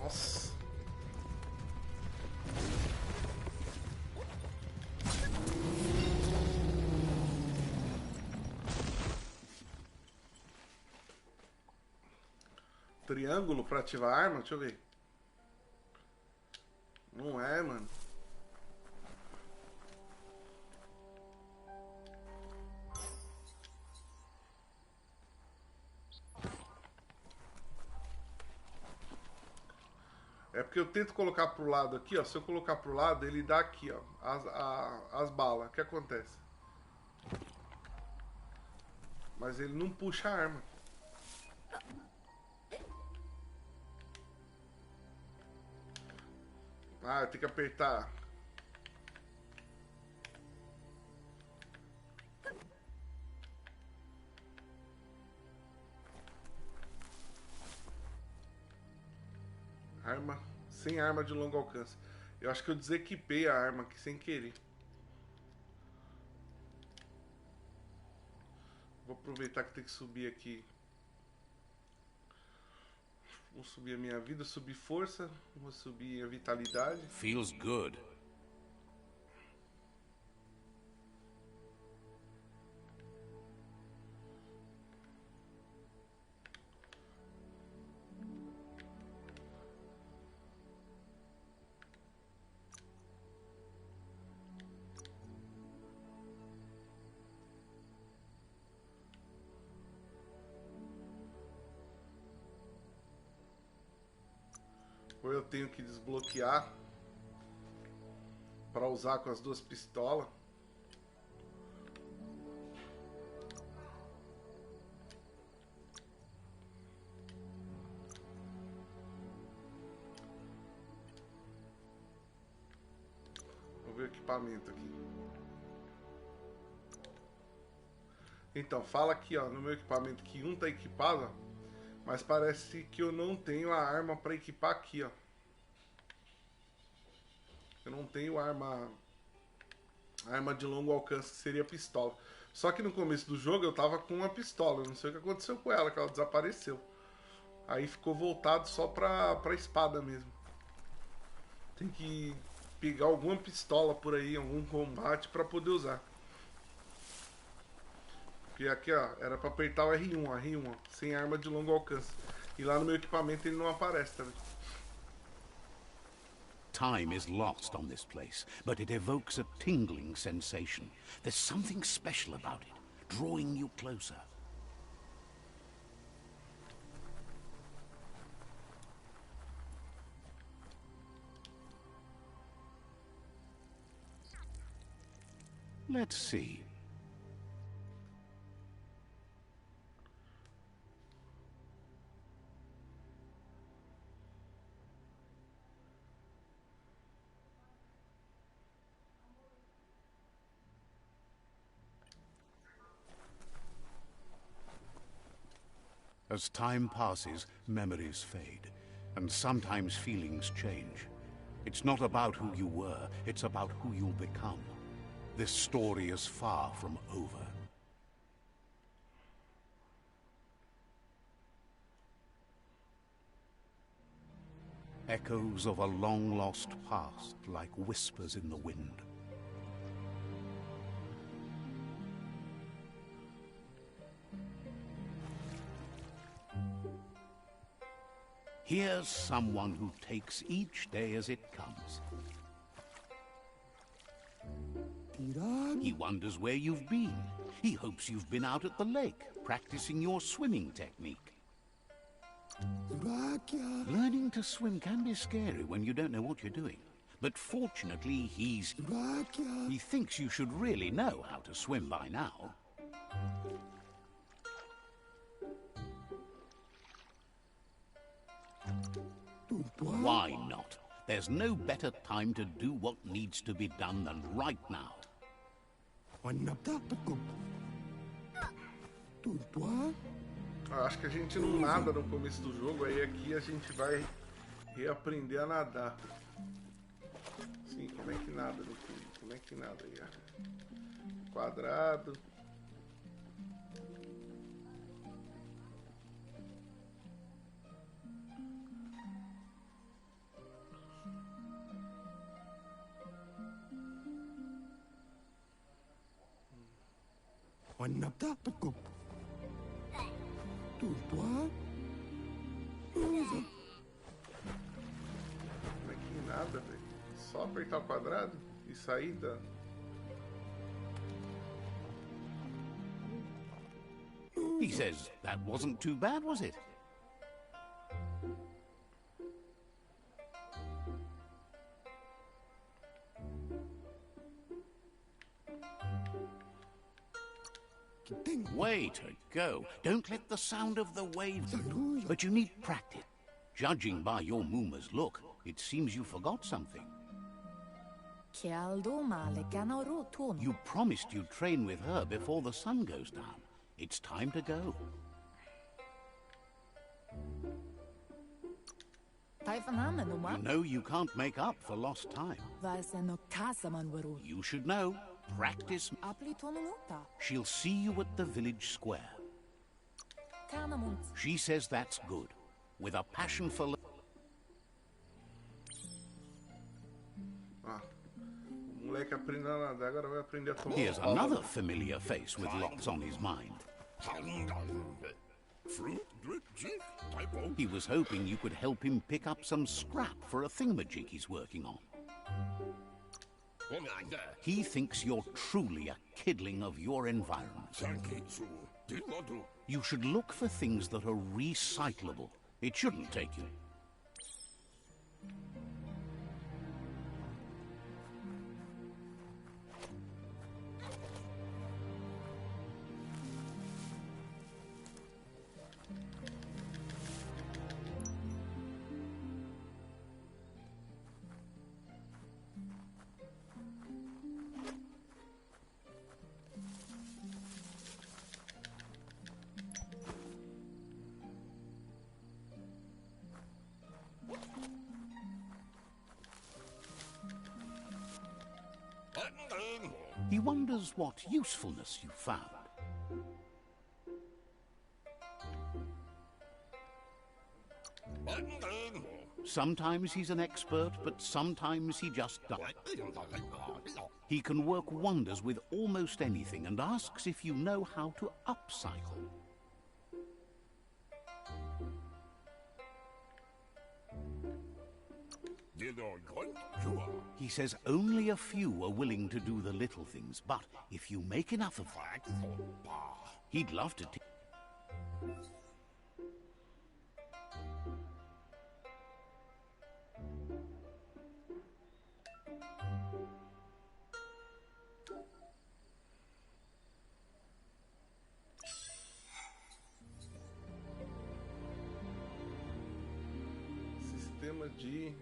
Nossa. Triângulo pra ativar a arma? Deixa eu ver. Não é, mano. É porque eu tento colocar pro lado aqui, ó. Se eu colocar pro lado, ele dá aqui, ó. As balas. O que acontece? Mas ele não puxa a arma. Ah, eu tenho que apertar. Arma. Sem arma de longo alcance. Eu acho que eu desequipei a arma aqui sem querer. Vou aproveitar que tem que subir aqui. Vou subir a minha vida, subir força, vou subir a vitalidade. Feels good. Ou eu tenho que desbloquear para usar com as duas pistolas. Vou ver o equipamento aqui. Então, fala aqui, ó, no meu equipamento que um tá equipado, ó. Mas parece que eu não tenho a arma para equipar aqui, ó. Eu não tenho arma de longo alcance, que seria a pistola. Só que no começo do jogo eu tava com uma pistola. Eu não sei o que aconteceu com ela, que ela desapareceu. Aí ficou voltado só pra espada mesmo. Tem que pegar alguma pistola por aí, algum combate pra poder usar. Porque aqui, ó, era pra apertar o R1, ó, sem arma de longo alcance. E lá no meu equipamento ele não aparece, tá vendo? Time is lost on this place, but it evokes a tingling sensation. There's something special about it, drawing you closer. Let's see. As time passes, memories fade, and sometimes feelings change. It's not about who you were, it's about who you'll become. This story is far from over. Echoes of a long-lost past, like whispers in the wind. Here's someone who takes each day as it comes. He wonders where you've been. He hopes you've been out at the lake, practicing your swimming technique. Learning to swim can be scary when you don't know what you're doing. But fortunately, he thinks you should really know how to swim by now. Why not? There's no better time to do what needs to be done than right now. Acho que a gente não nada no começo do jogo, aí aqui a gente vai reaprender a nadar. Sim, como é que nada no filme? Como é que nada aí? Quadrado. Como é que nada, velho? Só apertar o quadrado e sair da... He says that wasn't too bad, was it? Way to go. Don't let the sound of the waves... But you need practice. Judging by your Mooma's look, it seems you forgot something. You promised you'd train with her before the sun goes down. It's time to go. You know you can't make up for lost time. You should know. Practice. She'll see you at the village square. She says that's good. With a passion for... O moleque aprendeu a nadar, agora vai aprender a tomar. Here's another familiar face with lots on his mind. He was hoping you could help him pick up some scrap for a thingamajig he's working on. He thinks you're truly a kidling of your environment. You should look for things that are recyclable. It shouldn't take you. He wonders what usefulness you found. Sometimes he's an expert, but sometimes he just doesn't. He can work wonders with almost anything and asks if you know how to upcycle. He says only a few are willing to do the little things, but if you make enough of them, he'd love to... Sistema de...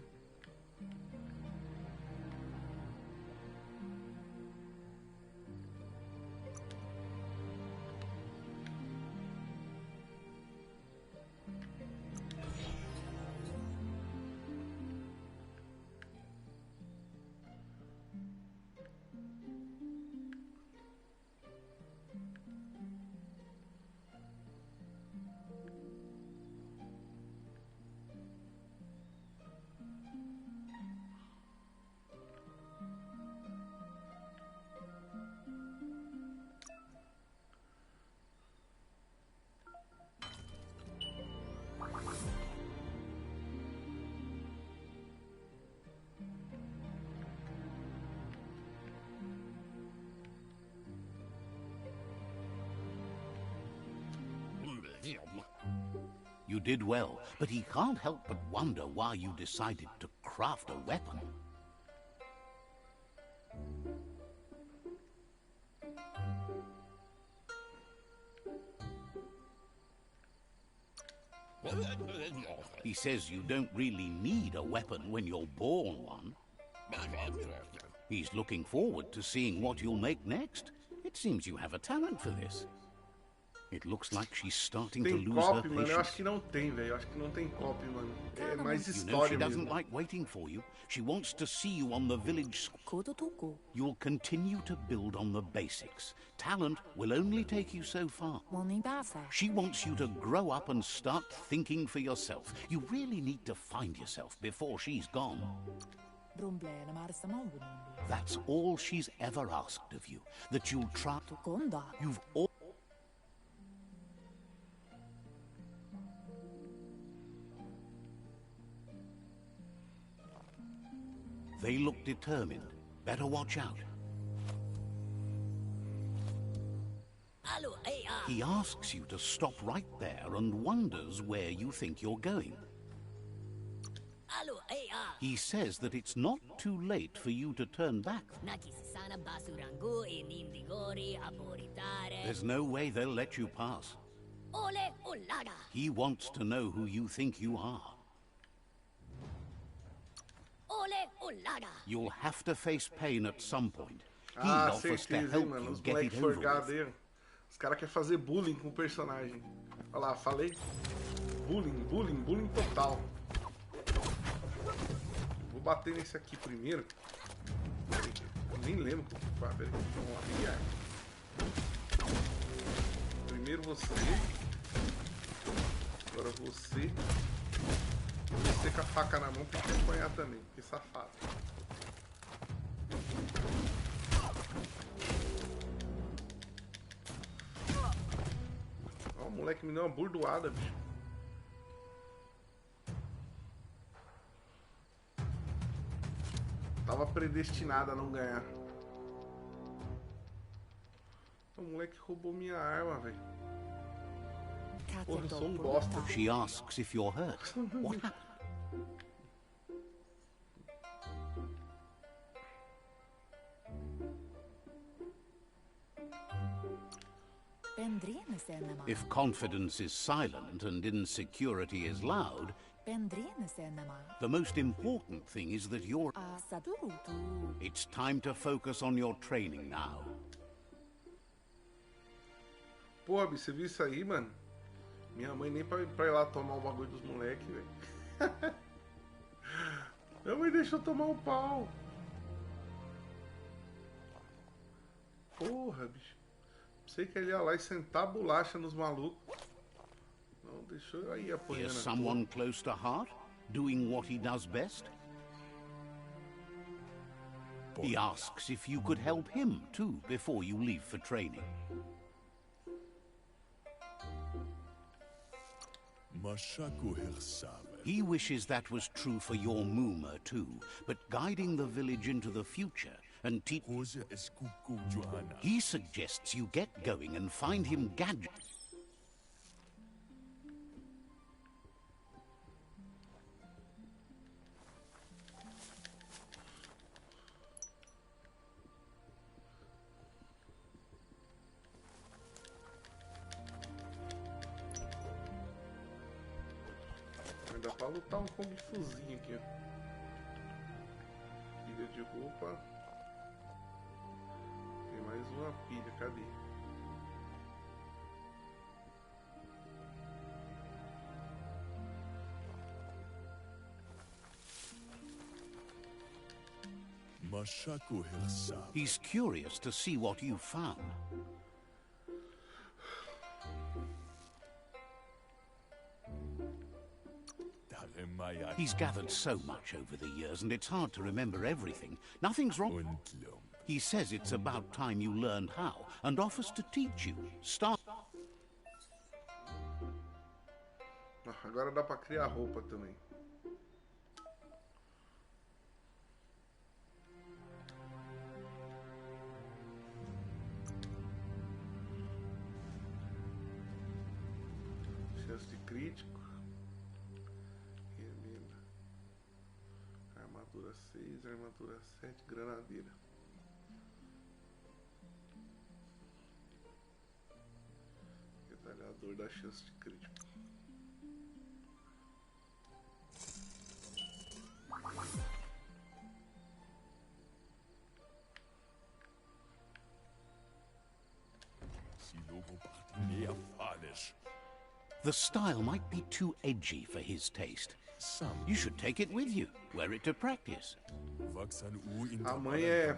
You did well, but he can't help but wonder why you decided to craft a weapon. He says you don't really need a weapon when you're born one. He's looking forward to seeing what you'll make next. It seems you have a talent for this. It looks like she's starting to Tem lose her copy, mano? Eu acho patience. que não tem, velho. Eu acho que não tem copy, mano. É mais You know she história doesn't mesmo. like waiting for you. She wants to see you on the village square. You'll continue to build on the basics. Talent will only take you so far. She wants you to grow up and start thinking for yourself. You really need to find yourself before she's gone. That's all she's ever asked of you. That you'll try. You've all. They look determined. Better watch out. He asks you to stop right there and wonders where you think you're going. He says that it's not too late for you to turn back. There's no way they'll let you pass. He wants to know who you think you are. You'll have to face pain at some point. He offers to certeza, hein, help mano. you Os get moleques it over forgados with. aí. Os caras querem fazer bullying com o personagem. Olha lá, falei. Bullying total. Vou bater nesse aqui primeiro. Peraí, eu nem lembro o que faz. Peraí, vamos lá, criar. Primeiro você. Agora você. Você com a faca na mão tem que apanhar também, que safado. Ó, o moleque me deu uma burdoada, bicho. Tava predestinado a não ganhar. O moleque roubou minha arma, velho. Porra, eu sou um bosta. She asks if you're hurt. What happened? If confidence is silent and insecurity is loud, the most important thing is that you're... It's time to focus on your training now. Porra, bicho, você viu isso aí, mano? Minha mãe nem pra ir lá tomar o bagulho dos moleques, velho. Minha mãe deixou tomar um pau. Porra, bicho. Pensei que ele ia lá e sentar a bolacha nos malucos. Não, deixou eu aí apanhando. Here's someone close to heart, doing what he does best. He asks if you could help him too before you leave for training. He wishes that was true for your Mooma too, but guiding the village into the future and he suggests you get going and find him gadget. Dá pra lutar um Kung Fuzinho aqui, ó. Pilha de roupa. Tem mais uma pilha, cadê? He's curious to see what you found. He's gathered so much over the years, and it's hard to remember everything. Nothing's wrong. He says it's about time you learned how, and offers to teach you. Start. Agora dá pra criar roupa também. crítico. Remenda. Armadura 6, armadura 7, granadeira. Retalhador da chance de crítico. The style might be too edgy for his taste. You should take it with you, wear it to practice. A mãe é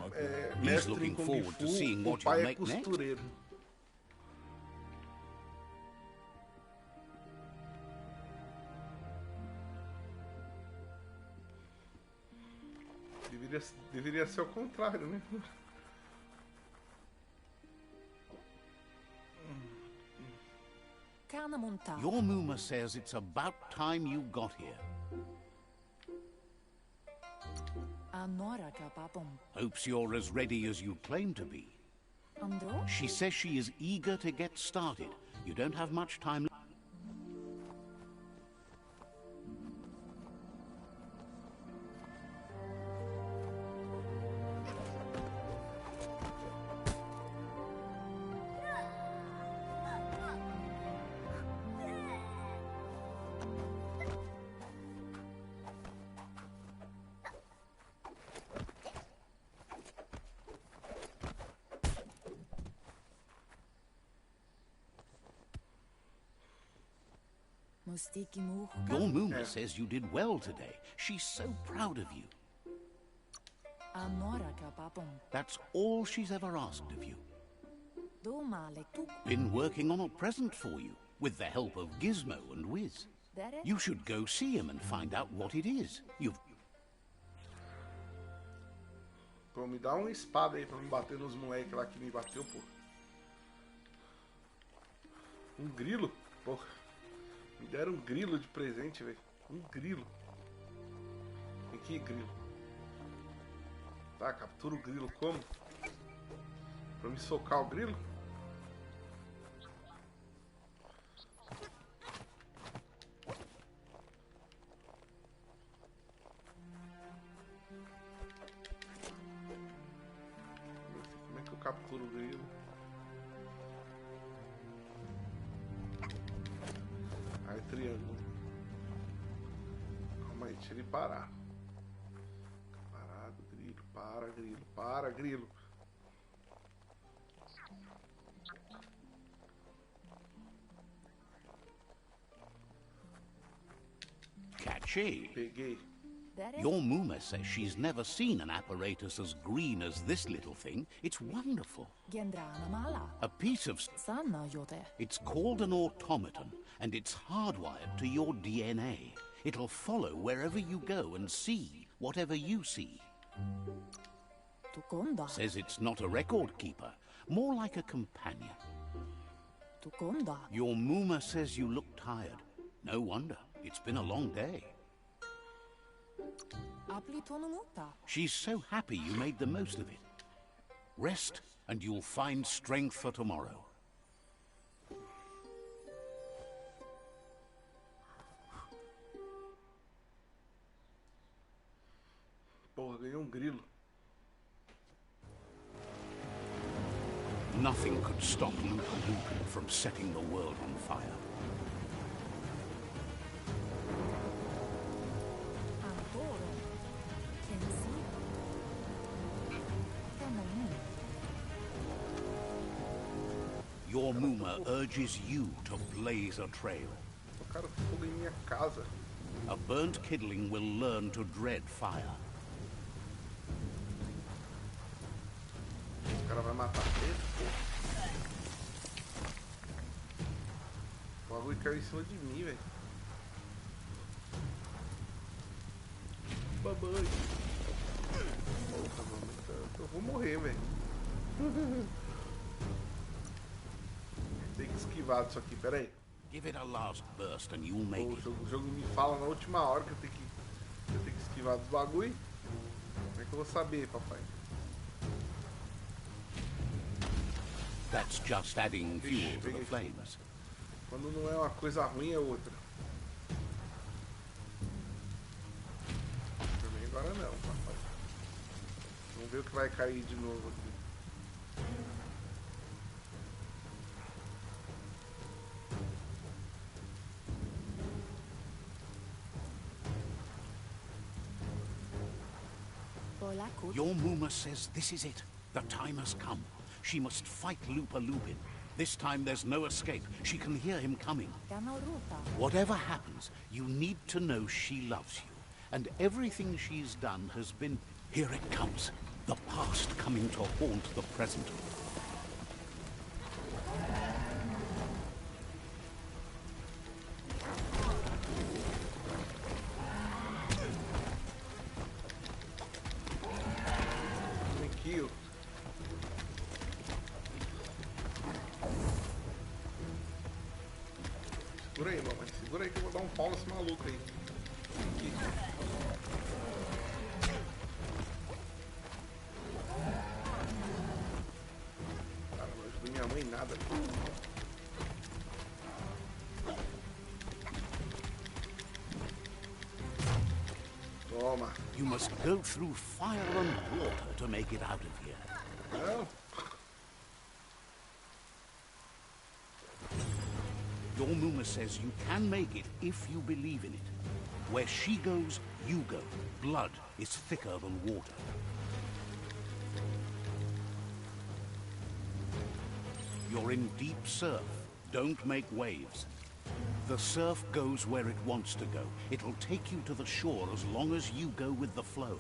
He's mestre em looking Kung forward to Fu, seeing o what pai you é make next. costureiro. Deveria ser o contrário, né? Your Muma says it's about time you got here. Hopes you're as ready as you claim to be. She says she is eager to get started. You don't have much time. Your Muma says you did well today. She's so proud of you. That's all she's ever asked of you. Been working on a present for you, with the help of Gizmo and Wiz. You should go see him and find out what it is. Pô, me dá uma espada aí pra me bater nos moleques lá que me bateu, pô. Um grilo? Porra. Me deram um grilo de presente, velho. Um grilo. Tem que ir, grilo. Tá, captura o grilo como? Pra me socar o grilo? Como é que eu capturo o grilo? Aí, triângulo. Calma aí, deixa ele parar. Parado, grilo, para, grilo, para, grilo. Catchy. Peguei. Your Muma says she's never seen an apparatus as green as this little thing. It's wonderful. A piece of... It's called an automaton, and it's hardwired to your DNA. It'll follow wherever you go and see whatever you see. Says it's not a record keeper, more like a companion. Your Muma says you look tired. No wonder. It's been a long day. She's so happy you made the most of it. Rest, and you'll find strength for tomorrow. Porra, ganhei um grilo. Nothing could stop Lupa Lupa from setting the world on fire. Your Muma urges you to blaze a trail. Tocaram fogo em minha casa. A burnt kidling will learn to dread fire. O cara vai matar ele, pô. O bagulho caiu em cima de mim, velho. Babai. Porra, mano, eu vou morrer, velho. Tem que esquivar disso aqui, pera aí. Give it a last burst and you'll make it. O jogo me fala na última hora que eu tenho que esquivar dos bagulho. Como é que eu vou saber, papai? That's just adding fuel to the flames. Quando não é uma coisa ruim, é outra. Também agora não, papai. Vamos ver o que vai cair de novo aqui. Your Muma says this is it. The time has come. She must fight Lupa Lupin. This time there's no escape. She can hear him coming. Whatever happens, you need to know she loves you. And everything she's done has been... Here it comes. The past coming to haunt the present. Segura aí, mamãe. Segura aí que eu vou dar um pau nesse maluco aí. Aqui. Cara, não ajuda minha mãe em nada. Toma. You must go through fire and water to make it out of here. Não. Your Muma says you can make it if you believe in it. Where she goes, you go. Blood is thicker than water. You're in deep surf. Don't make waves. The surf goes where it wants to go. It'll take you to the shore as long as you go with the flow.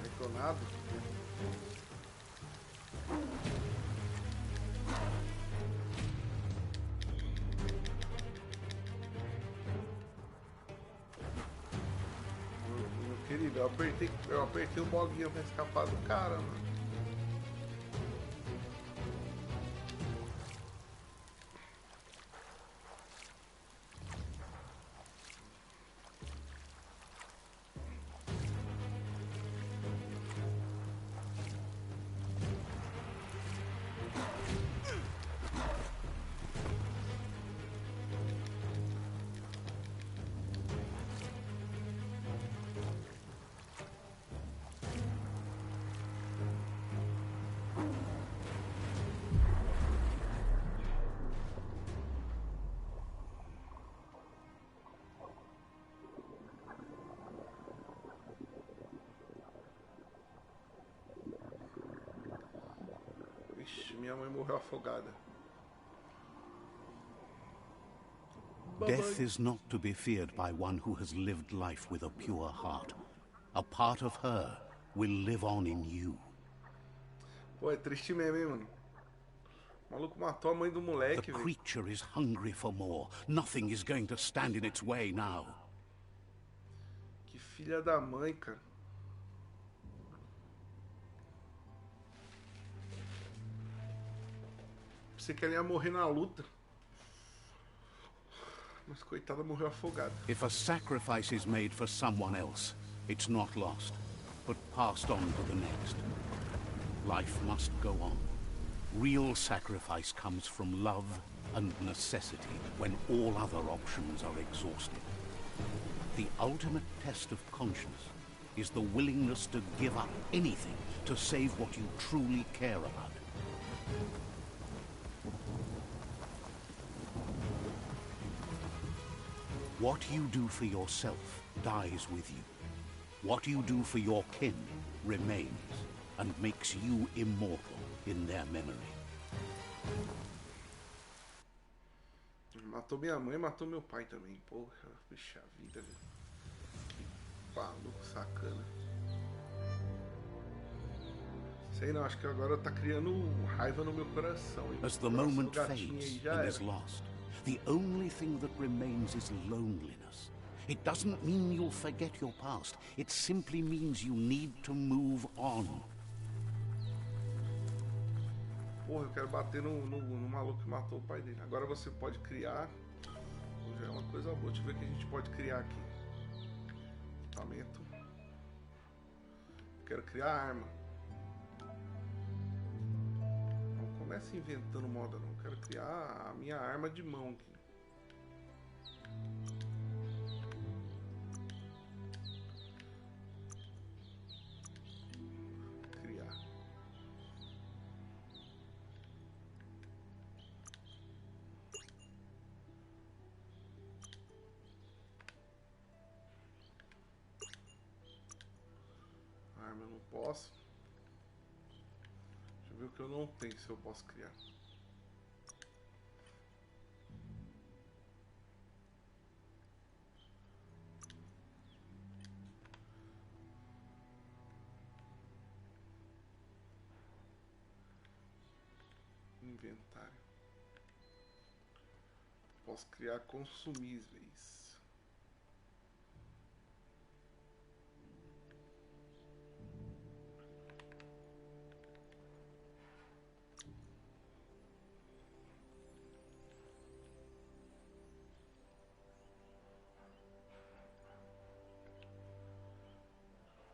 Detonado. Meu querido, eu apertei o bolinho pra escapar do cara, mano. Minha mãe morreu afogada. Death is not to be feared by one who has lived life with a pure heart. A part of her will live on in you. Pô, é triste mesmo, hein, mano? O maluco matou a mãe do moleque, The velho. creature is hungry for more. Nothing is going to stand in its way now. Que filha da mãe, cara. Pensei que ela ia morrer na luta. Mas coitada, morreu afogada. If a sacrifice is made for someone else, it's not lost, but passed on to the next. Life must go on. Real sacrifice comes from love and necessity when all other options are exhausted. The ultimate test of conscience is the willingness to give up anything to save what you truly care about. What you do for yourself dies with you. What you do for your kin remains and makes you immortal in their memory. Matou minha mãe, matou meu pai também. Porra, puxa vida, velho. Que maluco sacana. Sei não, acho que agora tá criando raiva no meu coração. As the moment fades and is lost, the only thing that remains is loneliness. It doesn't mean you'll forget your past. It simply means you need to move on. Porra, eu quero bater no maluco que matou o pai dele. Agora você pode criar. Já é uma coisa boa. Deixa eu ver o que a gente pode criar aqui. Equipamento. Quero criar arma. Não comece inventando moda não. Quero criar a minha arma de mão aqui. Arma eu não posso. Deixa eu ver o que eu não tenho, se eu posso criar. Inventário. Posso criar consumíveis.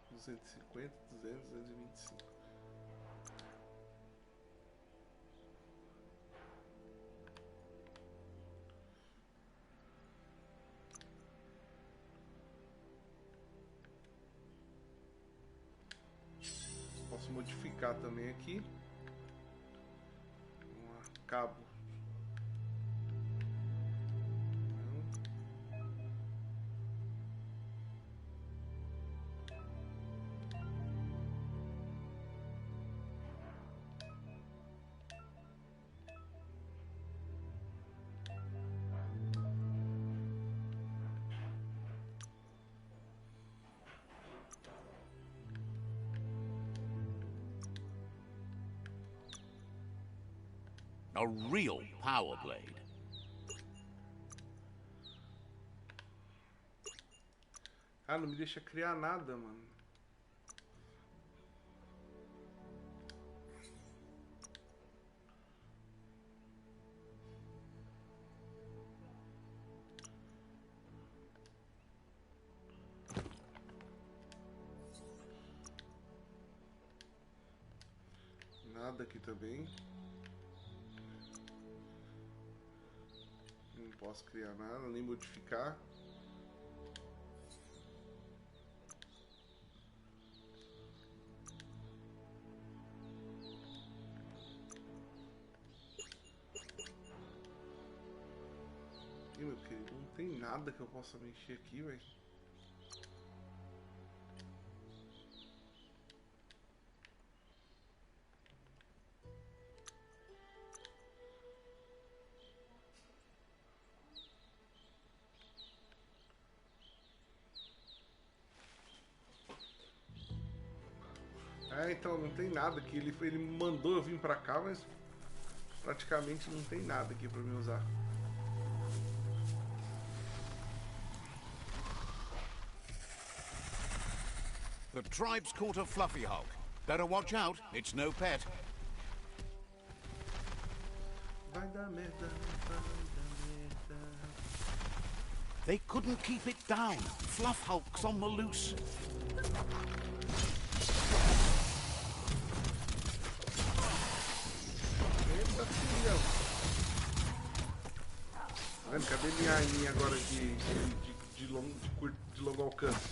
R$ 250, 200, 225. Posso modificar também aqui. Cabo. A real power blade. Ah, não me deixa criar nada, mano. Nada aqui também. Não posso criar nada, nem modificar. Ih, meu querido, não tem nada que eu possa mexer aqui, velho. É, então, não tem nada aqui. Ele me mandou eu vir pra cá, mas praticamente não tem nada aqui pra me usar. The tribe's caught a fluffy hulk. Better watch out, it's no pet. Vai dar merda, vai dar merda. They couldn't keep it down. Fluff hulk's on the loose. Eita, filhão. Tá vendo? Cadê minha arminha agora de longo alcance?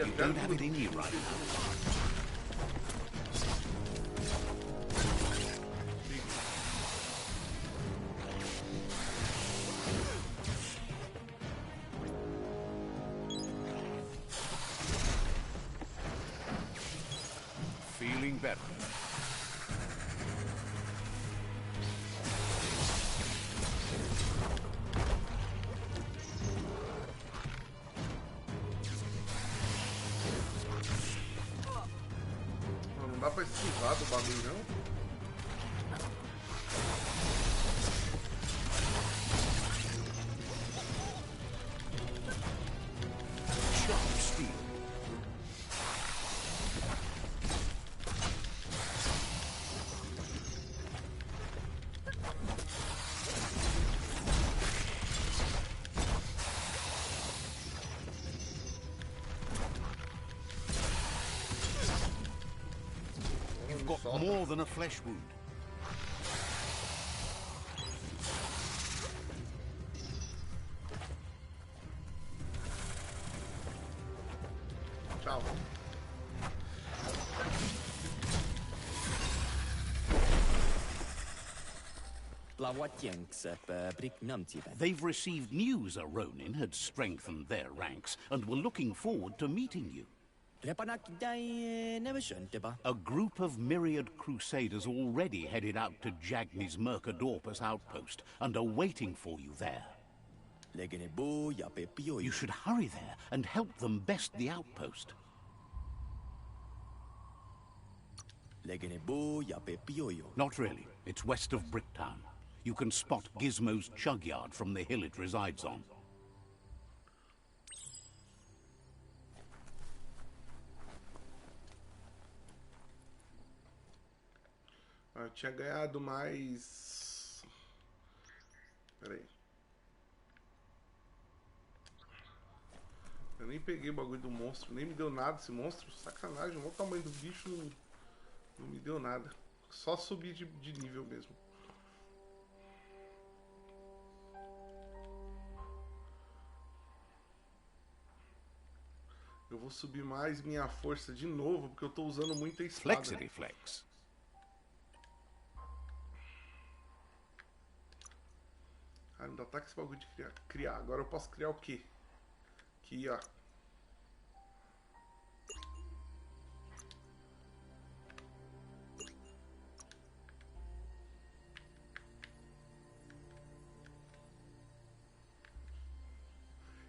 You don't have it in you right now. Feeling better. Não dá pra esquivar do bagulho, não? Got more than a flesh wound. Tchau. They've received news a Ronin had strengthened their ranks and were looking forward to meeting you. A group of myriad crusaders already headed out to Jagni's Mercadorpus outpost and are waiting for you there. You should hurry there and help them best the outpost. Not really. It's west of Bricktown. You can spot Gizmo's Chugyard from the hill it resides on. Eu tinha ganhado mais... Pera aí. Eu nem peguei o bagulho do monstro, nem me deu nada esse monstro. Sacanagem, olha o tamanho do bicho, não me deu nada. Só subir de nível mesmo. Eu vou subir mais minha força de novo, porque eu tô usando muita espada. Flexity flex. Ah, ainda tá com esse bagulho de criar. Agora eu posso criar o quê? Aqui, ó.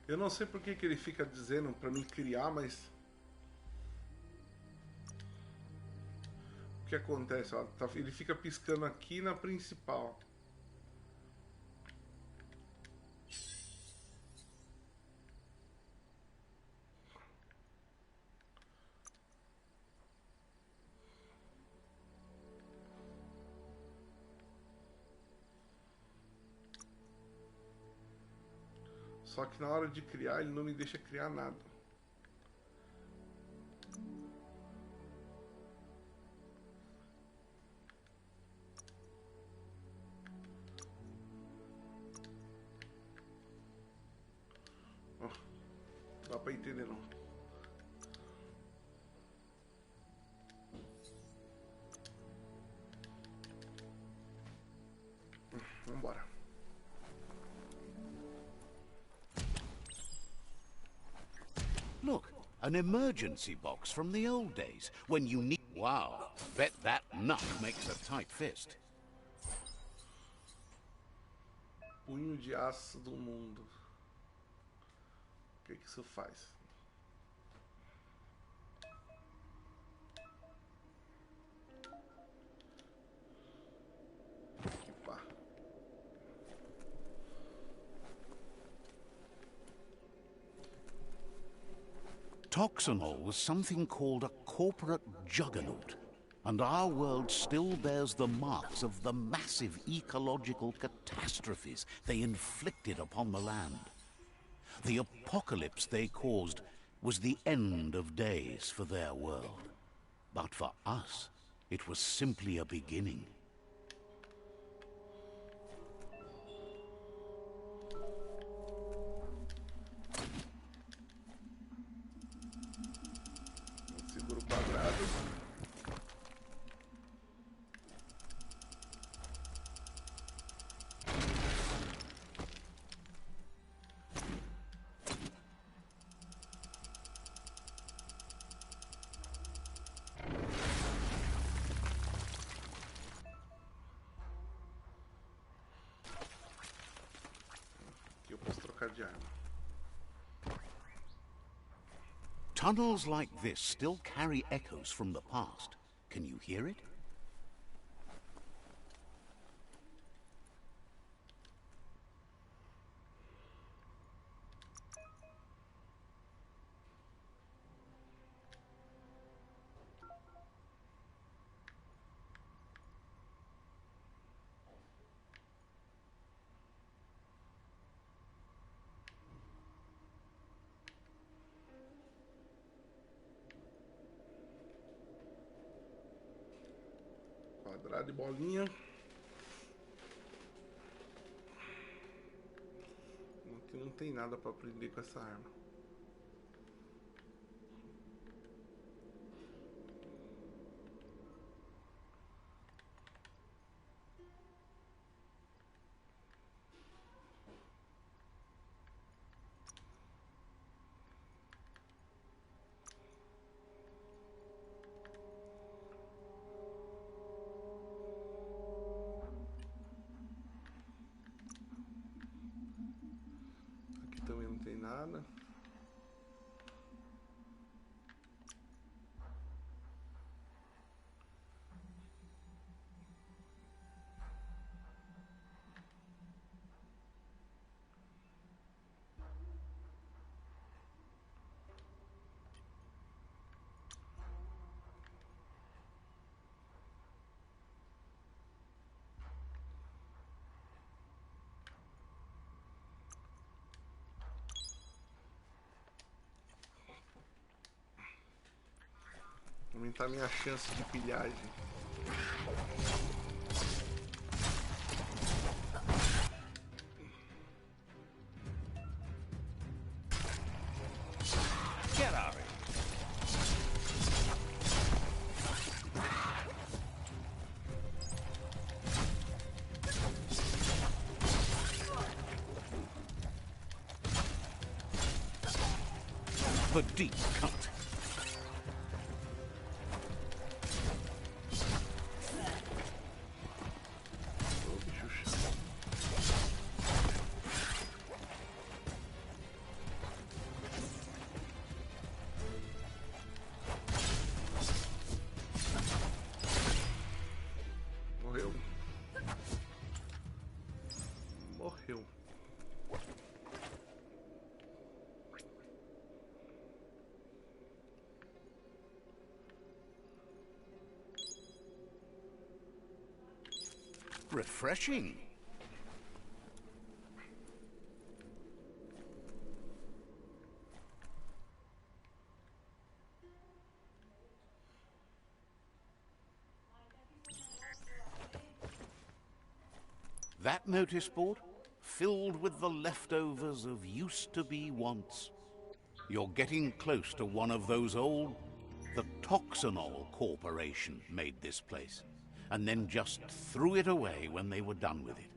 Eu não sei por que ele fica dizendo pra mim criar, mas... O que acontece? Ó, ele fica piscando aqui na principal. Só que na hora de criar, ele não me deixa criar nada. Ó, não dá pra entender não. Vambora. Look, an emergency box from the old days, when you need... Wow, bet that nut makes a tight fist. Punho de aço do mundo. O que isso faz? Equipar. Toxanol was something called a corporate juggernaut, and our world still bears the marks of the massive ecological catastrophes they inflicted upon the land. The apocalypse they caused was the end of days for their world. But for us, it was simply a beginning. trocar de arma. Tunnels like this still carry echoes from the past. Can you hear it? Quadrado e bolinha. Aqui não tem nada para aprender com essa arma. Também não tem nada. Aumentar minha chance de pilhagem. Get out of here. The deep cut. Morreu. Morreu. Refreshing. That notice board, filled with the leftovers of used-to-be wants. You're getting close to one of those old... The Toxanol Corporation made this place, and then just threw it away when they were done with it.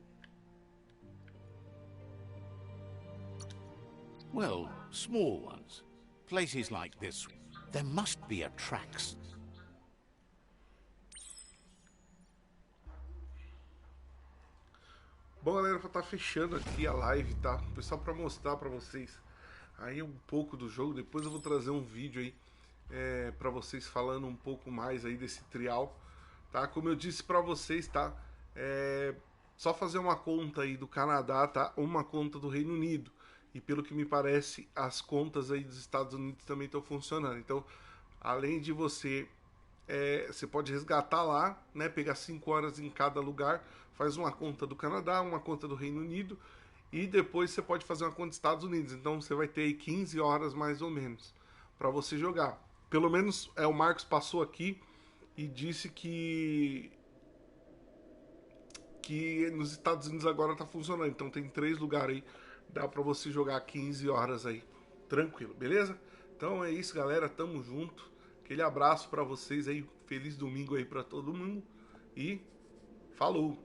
Well, small ones. Places like this, there must be a tracks. Bom, galera, pra tá fechando aqui a live, tá? Pessoal, pra mostrar pra vocês aí um pouco do jogo. Depois eu vou trazer um vídeo aí pra vocês falando um pouco mais aí desse trial, tá? Como eu disse pra vocês, tá? Só fazer uma conta aí do Canadá, tá? Uma conta do Reino Unido. E pelo que me parece, as contas aí dos Estados Unidos também estão funcionando. Então, além de você pode resgatar lá, né? Pegar 5 horas em cada lugar, faz uma conta do Canadá, uma conta do Reino Unido e depois você pode fazer uma conta dos Estados Unidos. Então você vai ter aí 15 horas mais ou menos para você jogar. Pelo menos o Marcos passou aqui e disse que nos Estados Unidos agora tá funcionando. Então tem 3 lugares aí, dá para você jogar 15 horas aí, tranquilo, beleza? Então é isso, galera, tamo junto. Aquele abraço para vocês aí, feliz domingo aí para todo mundo e falou!